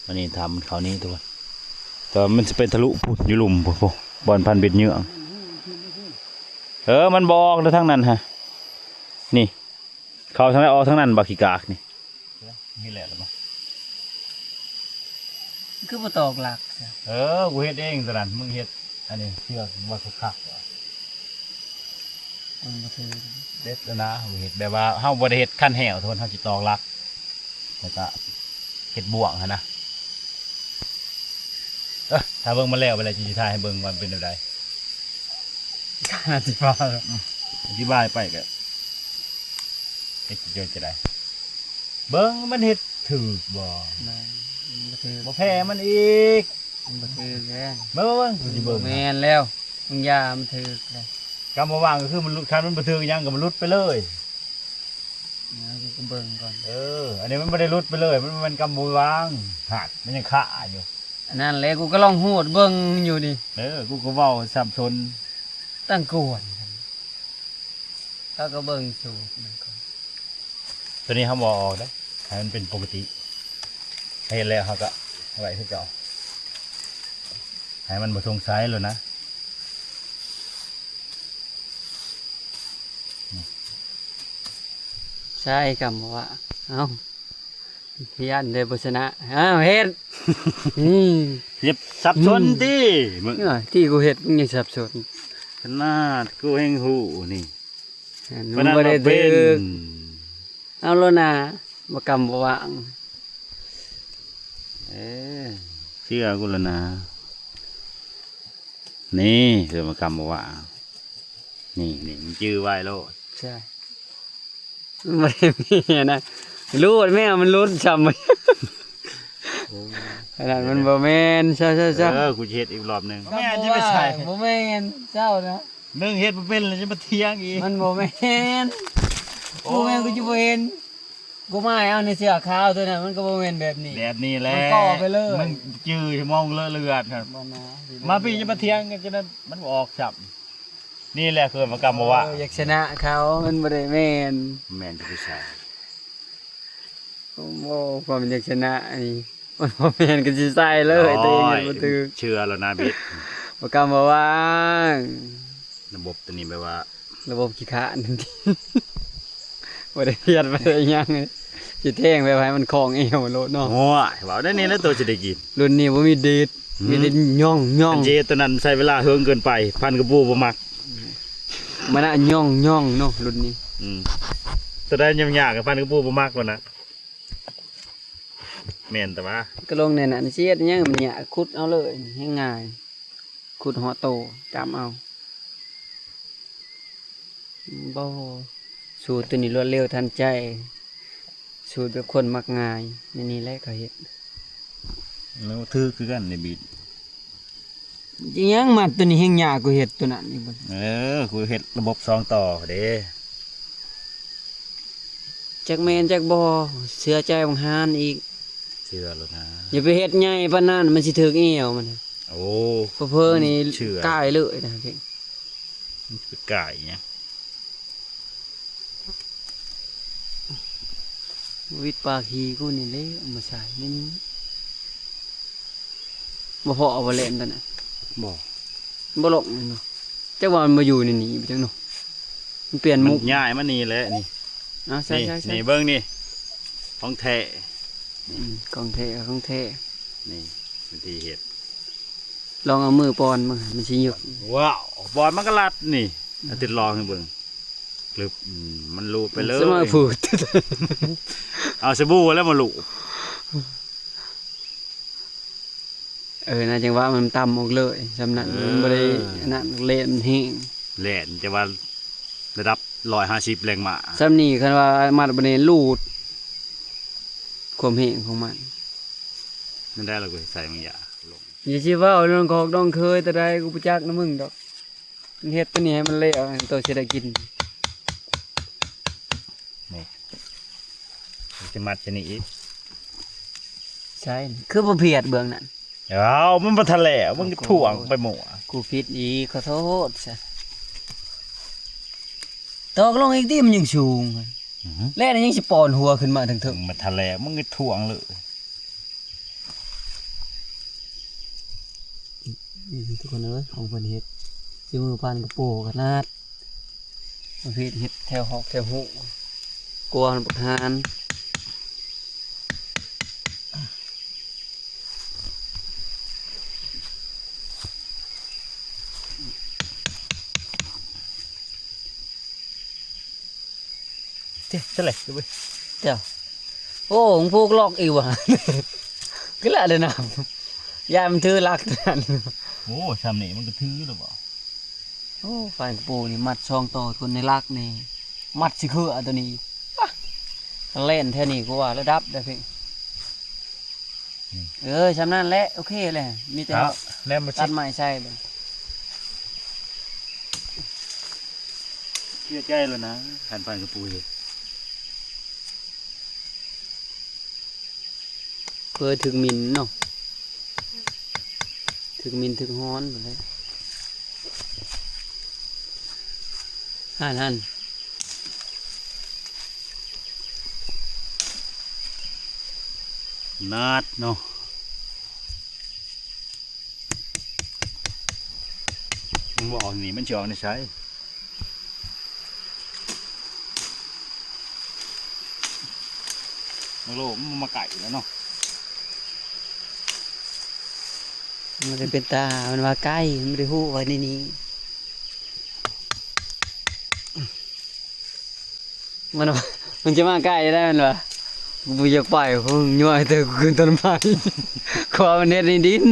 วันนี้ทำเขาวนี้ตัวแต่ว่ามันจะเป็นทะลุพุ่นอยู่หลุมโบบ่อนพันเบ็ดเหยื่องมันบอกแล้วทั้งนั้นฮะนี่เขาทั้งนั้นออกทั้งนั้นบากิกากนี่นี่แหละหรือเปล่า คือมาตอกหลัก กูเฮ็ดเองตอนนั้นมึงเฮ็ดอันนี้เชื่อว่าสุขัก มันมาถือ เด็ดแล้วนะกูเฮ็ดแบบว่าเฮาบ่ได้เฮ็ดขั้นแหวโทนเฮาสิตอกลักแล้วก็เฮ็ดบ่วงหั่นนะถ้าเบิ่งมาแล้วเวลาสิถ่ายให้เบิ่งว่ามันเป็นจังได อธิบาย อธิบายไปก็เฮ็ดจะได้เบิ่งมันเฮ็ดถูกบ่ มันมาถือ บ่แพ้มันอีก มันมาถือแล้ว เบิ่งกูสิเบิ่ง แมนแล้วมึงยามันถือเลย กำบ่ว่างก็คือมันหลุดคันมันบ่ถึงหยังก็มันหลุดไปเลย กูก็เบิ่งก่อน อันนี้มันไม่ได้รุดไปเลย มันกำมือวางหักมันยังขาอยู่ อันนั้นแหละกูก็ลองหูดเบิ่งอยู่ดิ กูก็เว้าสับสน ตั้งกวนแล้วก็เบิ่งสูตรมันก่อน ตัวนี้เขาบอกออกได้ให้มันเป็นปกติให้เห็นแล้วเขาก็เอาไว้ที่เก่าให้มันมาทรงไซส์เลยนะ ใช่คำว่าเอ้าพี่อันเดบชนะเฮ็ด นี่ เจ็บสับสนที่มึง ที่กูเฮ็ดมึงยังสับสน ขนาดกูเฮงหูนี่ มึงบ่ได้ตึกเอาแล้วนะบ่กำบ่วาง เชื่อกูแล้วนะ นี่คือมากำบอกว่านี่มันจื้อไว้โลด ใช่ไม่ได้มีนะรูดแม่มันรูดช้ำไปขนาดมันบ่แม่นเช้ากูเฮ็ดอีกรอบหนึง แม่จะไปใส่บ่แม่นเจ้านะ มึงเฮ็ดบ่เป็นแล้วจะมาเถียงอีก มันบ่แม่นบ่แม่นกูจะบ่เห็นกูมาเอาในเสื้อขาวตัวนั้นมันก็บ่แม่นแบบนี้ แบบนี้แหละ มันก่อไปเลย มึงจื้อมองเลอะเลือดครับ บ่นะ มาพี่จะมาเถียงกันจะนั้นมันบ่ออกจับนี่แหละคือมากรรมบอกว่า อยากชนะเขามันบ่ได้แม่น แม่นผู้ชาย โอ้โหความอยากชนะนี่มันบ่แม่นก็สิใส่เลยตัวเองบ่ถือ เชื่อแล้วนะบิ๊ก บ่กำบ่ว่าง ระบบตัวนี้แปลว่า ระบบขี้ขลาดนั่นที บ่ได้เพียดบ่ได้หยังเลยสิแท่งไปให้มันคล้องเอวโลดเนาะ โอ้ยเว้าได้นี่แล้วตัวจะได้กิน รุ่นนี้บ่มีเดทมีแต่ย่อง อันเจตัวนั้นใช้เวลาเฮิงเกินไปพันกระปูบ่มัก มันน่ะย่องเนาะรุ่นนี้ ตัวได้ยากๆกับพันกระปูบ่มักกว่านะแม่นแต่ว่า ก็ลงในนั้นสิเฮ็ดหยังมันเนี่ยขุดเอาเลยง่ายๆขุดหัวโตจำเอาบ่สูตรตัวนี้รวดเร็วทันใจ สูตรแบบคนมักง่ายนี่แหละเขาเฮ็ด แล้วถือคือกันในบีด จริงยังมัดตัวนี้แห่งยากกูเฮ็ดตัวนั้นนี่เบิ่ง กูเฮ็ดระบบ2ต่อเด้ จักแม่นจักบ่เชื่อใจบังหานอีก เชื่อแล้วนะ อย่าไปเฮ็ดใหญ่ปานนั้นมันสิถึกเอวมัน โอ้ เพ้อๆนี่ เชื่อ กายเลยนะเพ่ง มันเป็นไก่เนี่ย วิตปากฮีกูนี่เลยเอามาใส่นี่ บ่พอเอาบ่เล่นตอนนั้น บ่ บ่ลงเนาะจักว่ามันมาอยู่ในนี้ไปจังเนาะมันเปลี่ยน มัน มุก ง่ายมันนี่แหละนี่ ใช่ นี่ ใช่ใช่ นี่เบิ่งนี่ของแท้ กองเทของเท นี่วิธีเฮ็ด ลองเอามือปอนมันสิหยุด ว้าวบอลมันก็ลัดนี่เอาติดรองให้เบิ่งกลึบมันลูบไปเลย สมาพูด เอาสบู่แล้วมาลูบ น่าจังว่ามันต่ำออกเลยสำนั้นมันบ่ได้นั่นเละมันแห้ง แหลนจะว่าระดับ150แรงม้า สำนี้คันว่ามัดบ่ได้ลูดความแห้งของมัน นั่นได้แล้วกูใส่มังยาลง อย่าสิว่าเอาเรื่องของต้องเคยแต่ใดกูบ่จักนะมึงดอกมันเฮ็ดตัวนี้ให้มันเละตัวสิได้กิน จะมัดชนิดอีก ใช่คือบ่เพียดเบื้องนั้น เอามันบ่ทะเลมันก็ถ่วงไปหมด กูผิดอีกขอโทษซะตกลงอีกที่มันยังสูงและนี่ยังสิปอนหัวขึ้นมาถึง มันทะเลมันก็ถ่วงเลย ทุกคนเอ้ยของเพิ่นเฮ็ดสิมือปานกระโปขนาดประเภทเฮ็ดแถวหอกแถวหูกลัวมันบักหานเจ๊ใช่เลยดูไป เจ้าโอ้ของพวกลอกอีว่ะ ก็ละเด้อนะยายมันถือลักเท่านั้น โอ้ชามนี่มันก็ถือหรือเปล่า โอ้ฝ่ายกระโปนี่มัดช่องโตคนในลักนี่มัดสิคืออันตัวนี้ปะเล่นแท่นี้กูว่าระดับได้เพ่งชำนาญแล้วโอเคเลยมีแต่ ครับแล้วมา ตั ชิ ดไม้ใช่เลย เชื่อใจแล้วนะหันผ่านกระปูเห็ด เพื่อถึงมินเนาะถึงมินถึงฮ้อนหมดเลยนั่น นาดเนาะมันบอกนี่มันจะออกในใช้มาโลมันมาไก่แล้วเนาะ มันจะเป็นตามันว่าใกล้มันไม่ได้หู้ไว้ในนี้มันจะมาใกล้ได้มันวะกูอยากไปคงย่อยเธอกูขึ้นต้นไม้ ขอมันเน็ตในดิน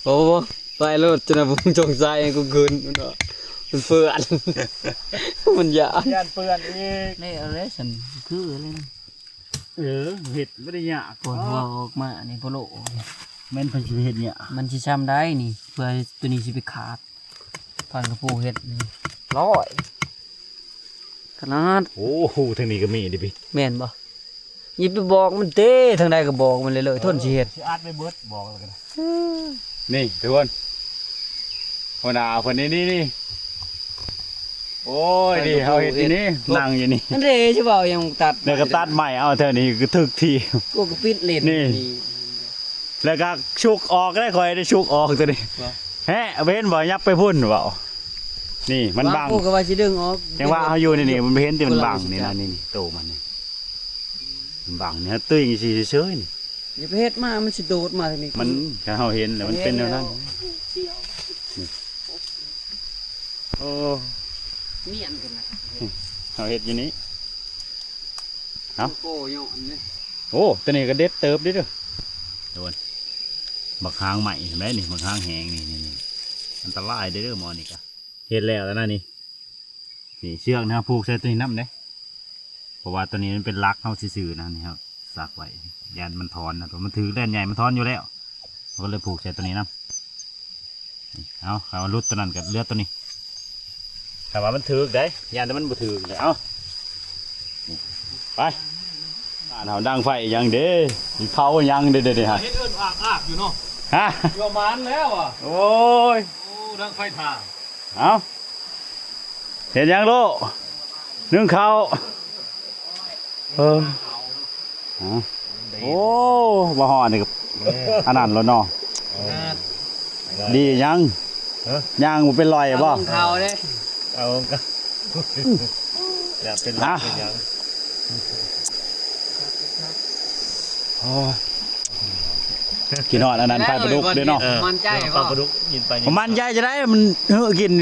โอ้ไปรถจนผมจงใจกูขึ้นมันเฟื่อน มันยา ย่านเปื่อนอีก เล่อะไรสันคืออะไร เห็ดไม่ได้ยาก ปวดหัวออกมาในโปโล แม่นเพันธุ์เห็ดเนี่ย มันสิช้ำได้นี่เพื่อตัวนี้สิไปขาดผ่านกระปูเห็ดนี่ร้อยขนาด โอ้โหทางนี้ก็มีดิพี่ แม่นบ่หยิบไปบอกมันเต้ทางใดก็บอกมันเลยทนสิเฮ็ด สิอัดไปเบิดบอกแล้วกันนี่ทุกคนหัวหน้าคนนี้โอ้ยดิเขาเห็ดที่นี่นั่งอยู่นี่ นั่นเด้ใช่เปล่ายังตัด เดี๋ยวก็ตัดใหม่เอาเท่านี้ก็ถึกที กูก็ปิดเลน นี่ แล้วก็ชุกออกได้คอยได้ชุกออกตัวนี้แฮะเว้นบ่ยับไปพุ่นเปล่านี่มันบัง กูก็ว่าสิดึงออก จังว่าเขาอยู่นี่มันเห็นที่มันบังนี่นะนี่โตมันนี่มันบังเนี่ยตื้ออย่างนี้เฉยๆนี่ อย่าไปเฮ็ดมามันสิโดดมาทางนี้ มันถ้าเขาเห็นแล้วมันเป็นแนวนั้นโอ้ เมียนกันนะ เขาเห็ดอยู่นี้ เอ้า โก้ยอนนี่ โอ้ตัวนี้ก็เด็ดเติบดิเด้อโดนบักหางใหม่เห็นไหมนี่บักหางแหงนี่อันตรายเด้อหมอนี่กะเห็ดแล้วนะนี่เชือกนะครับผูกใส่ตัวนี้น้ำเด้เพราะว่าตัวนี้มันเป็นลักเข้าซื่อๆนะนี่ครับซักไว้ยันมันถอนนะตัวมันถือแล่นใหญ่มันถอนอยู่แล้วเราก็เลยผูกใส่ตัวนี้น้ำเอาเขาลุดตัวนั้นกับเลือดตัวนี้แต่ว่ามันถือได้ยันแต่มันบ่ถือเลยเอาไปเอาดังไฟยังเด้มีเผายังเด้ฮะ เฮ็ดเอิ้นอากอยู่เนาะ ฮะ อยู่ประมาณแล้วอ่ะ โอ้ย โอ้ดังไฟทาง เอาเห็นยังโลนึ่งข้าวโอ้บ่ห่อนี่กับอันนั้นแล้วเนาะ ดียังยังบ่เป็นรอยบ่ เอาของเขาเด้ เอาก็อย่าเป็นรักเป็นยัง โอ้ยกินฮอดอันนั้นไฟปลาดุกเด้อเนาะ มันใจ ปลา บ่ ปลาดุกยินไป มันใหญ่จะได้มันเฮ้อกิน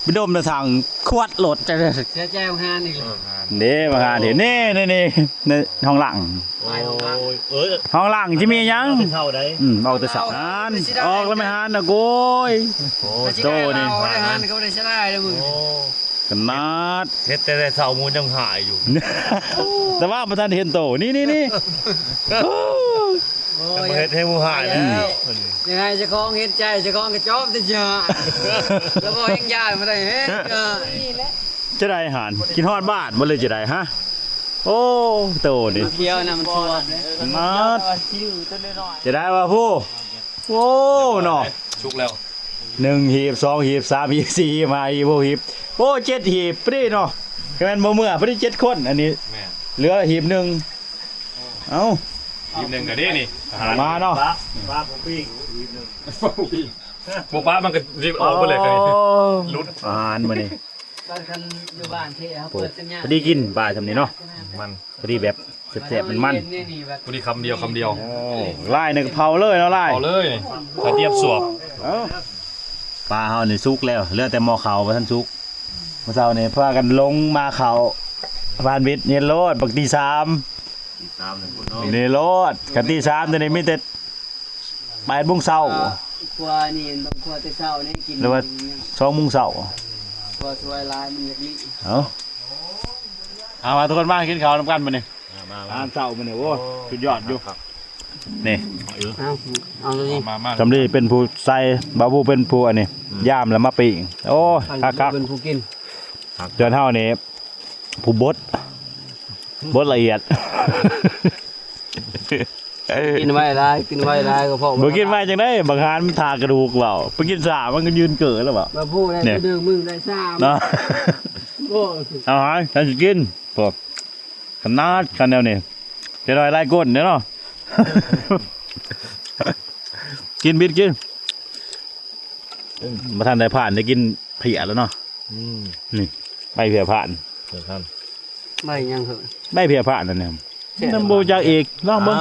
ไปดมในทางขวดโหลดจะได้ เสียใจของงานอีกเลย เด้มาหาเห็นนี่ในห้องหลัง โอ้ยห้องหลังที่มียัง เป็นเท่าใด ออกแต่เสาอันออกแล้วไม่หันนะโก้ย โอ้ โตนี่ เขาได้หันเขาได้ชนะเลยมึง กันนัด เฮ็ดแต่เสามูลยังหายอยู่ แต่ว่าประธานเห็นโตนี่ โอ้ จะ ย มาเฮ็ดให้มูหายแล้ว ยังไงจะคล้องเห็นใจจะคล้องกระจอบจะเจอแล้วก็ยังยายมาได้เฮ็ดนี่แหละ จะได้อาหารกินฮอดบ้านบ่เลยจะได้ฮะโอ้โตนี่ เคี้ยวนะมันชัวร์ นัดจะได้ว่าผู้โอ้เนาะ ชุกแล้ว 1 หีบ 2 หีบ 3 หีบ 4 หีบ 5 หีบ 6 หีบโอ้7 หีบพอดีเนาะแค่นบ่เมื่อพอดี7 คนอันนี้ แม่ เหลือหีบหนึ่งเอ้า ทีมหนึ่งกับนี่นี่ มาเนาะ ปลาผมปิ้งทีมหนึ่งบุปลามันก็รีบออกไปเลยกันลุ้น อาหารมานี่ บ้านคันอยู่บ้านที่เขาเปิดสัญญาณ พอดีกินปลาทำนี้เนาะ มัน พอดีแบบแซ่บๆมัน นี่แบบ พอดีคำเดียวคำเดียว โอ้ไล่ในกระเพราเลยเนาะไล่ เอาเลยถ้าเทียบสวบ เอ้าปลาเฮานี่สุกแล้วเหลือแต่หม้อเขาวบ่ทันสุกเมื่อเช้านี่พากันลงมาเขาบ้านวิทย์เนี่ยโลดบักตี3นี่โลดกันตี3ตัวนี้มีแต่8 โมงเช้า ครัวนี่บางครัวแต่เช้านี่กิน หรือว่า 2 โมงเช้า ครัวสวยลายมันอย่างนี้ เอามาทุกคนมากินข้าวนำกันมาเนี่ยอาหารเช้ามาเนี่ยโอ้สุดยอดอยู่นี่ เอาตัวนี้ มา จำดีเป็นผู้ใส่บาบูเป็นผู้อันนี้ย่ามแล้วมาปิ้งโอ้คัก เป็นผู้กิน ๆจนเท่านี้ผู้บดละเอียด กินไว้ได้กินไว้ได้ก็พอ บ่กินไว้จังได้บางหานมันทากระดูกเปล่าไปกินสามันก็ยืนเกิดแล้วเปล่า มาพูดได้ก็ดึงมึงได้ซ้ำ เนาะ โอ้ เอาหายฉันสิกินพวกขนาดกันแนวนี้จะหน่อยไล่ก้นเนาะ กินบิดกินมาทันได้ผ่านได้กินเผียแล้วเนาะนี่ใบเผียผ่าน เดี๋ยวท่าน ไม่ยังเหรอ ใบเผียผ่านนั่นเนี่ยน้ำโบจากอีกลองเบิ่ง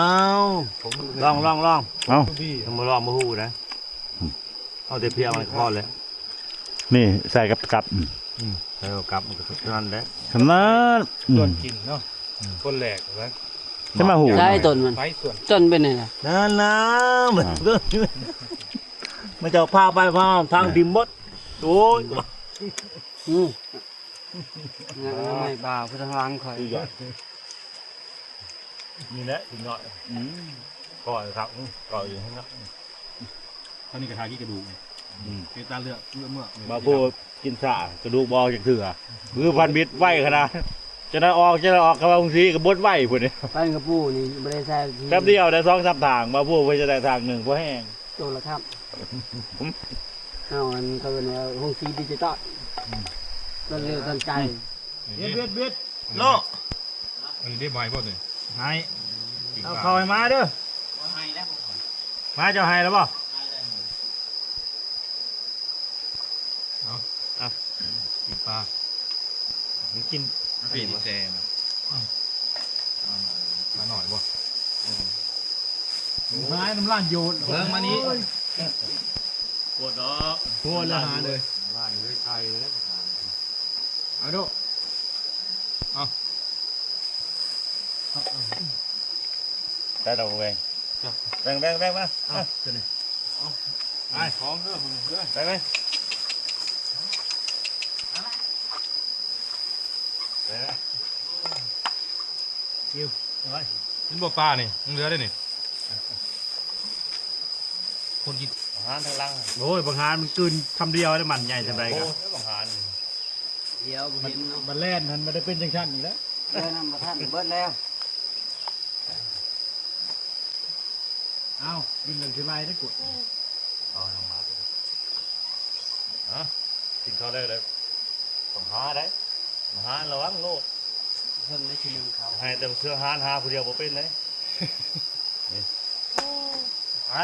ลอง เอา ทำมาลองมาหูนะเอาแต่เพียมันพอเลย นี่ใส่กับแล้วกลับมันก็เท่านั้นแหละ ขนาด ส่วนกินเนาะคนแหลกนะ ใช่ไหมหู ใช่ต้นมัน ไปส่วน ต้นเป็นไงล่ะ นั่นนะมันจะพาไปพาทางดิมมดโอ้ย งั้นไม่บ่าวพุทธลังคอย นี่แหละถึงหน่อยก่อนครับก่อนอยู่ข้างนอก ตอนนี้กระทากี้กระดูกเป็นตาเลือกเมื่อ มาพูดกินสากระดูกบอจากเถื่อมือพันบิดไหวขนาดจะได้ออกกระบางทีกับบดไหวพุ่นนี่ ปั้นกระปูนี่บริษัท แป๊บเดียวได้2-3 ทางมาพูดเพื่อจะได้ทางหนึ่งเพราะแห้ง ตัวละครับเอาอันเกินว่าห้องซีดิจิตอลต้นเร็วต้นใจ เบียดโลอันนี้ได้ใบบ่เนี่ย ให้เอาเข้าให้มาเด้อมาเจ้าให้แล้วป่ะ กินปลา กิน ปีนแซมมาหน่อยบ่ ไม้น้ำล่างโยน เรื่องมานี้ ปวดดอกปวดละหาเลย ล่างด้วยไข่เลย เอาดูได้ดอกเองแบ่งมาเอาตัวนี้ไป ของเรื่องมึงเรื่อง ไปไหมคิวไป กินบ่ปลานี่มึงเรือได้นี่คนกิน บางฮานทางล่างโอ้ยบางฮานมันกืนคำเดียวได้มันใหญ่ทำไรกัน บางหาน เดี๋ยวเห็นเนาะ มันแล่นมันไม่ได้เป็นจังชันอีกแล้ว เดี๋ยวนำมาท่านเบิดแล้ว อ้าวกินหนึ่งทีไรได้กด เอาลงมากินข้าวได้เลยต้องหาได้หาระวังโลด เพิ่นได้ทีนึงเขา ให้แต่เสื้อหาผู้เดียวบ่เป็นเลยนี่ฮะ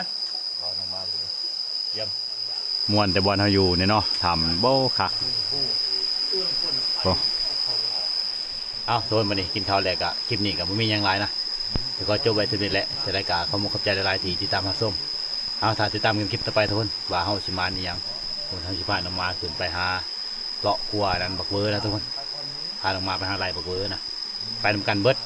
เอาลงมาดู ม่วนแต่บอลเฮาอยู่เนี่ยเนาะทำโบ้คักโอ้เอาโทนมานี่กินข้าวแรกอะคลิปนี้ก็บ่มีหยังหลายนะแล้วก็จบไว้เท่านี้แหละจะได้กาขอบคุณใจหลายๆที่ติดตามรับชมเอาถ้าติดตามกันคลิปต่อไปทุกคนว่าเฮาสิมานี่หยังคนเฮาสิพาน้องมาขึ้นไปหาเลาะครัวนั่นบักเวอร์นะทุกคนพาน้องมาไปหาไรบักเวอร์นะไปนำกันเบิด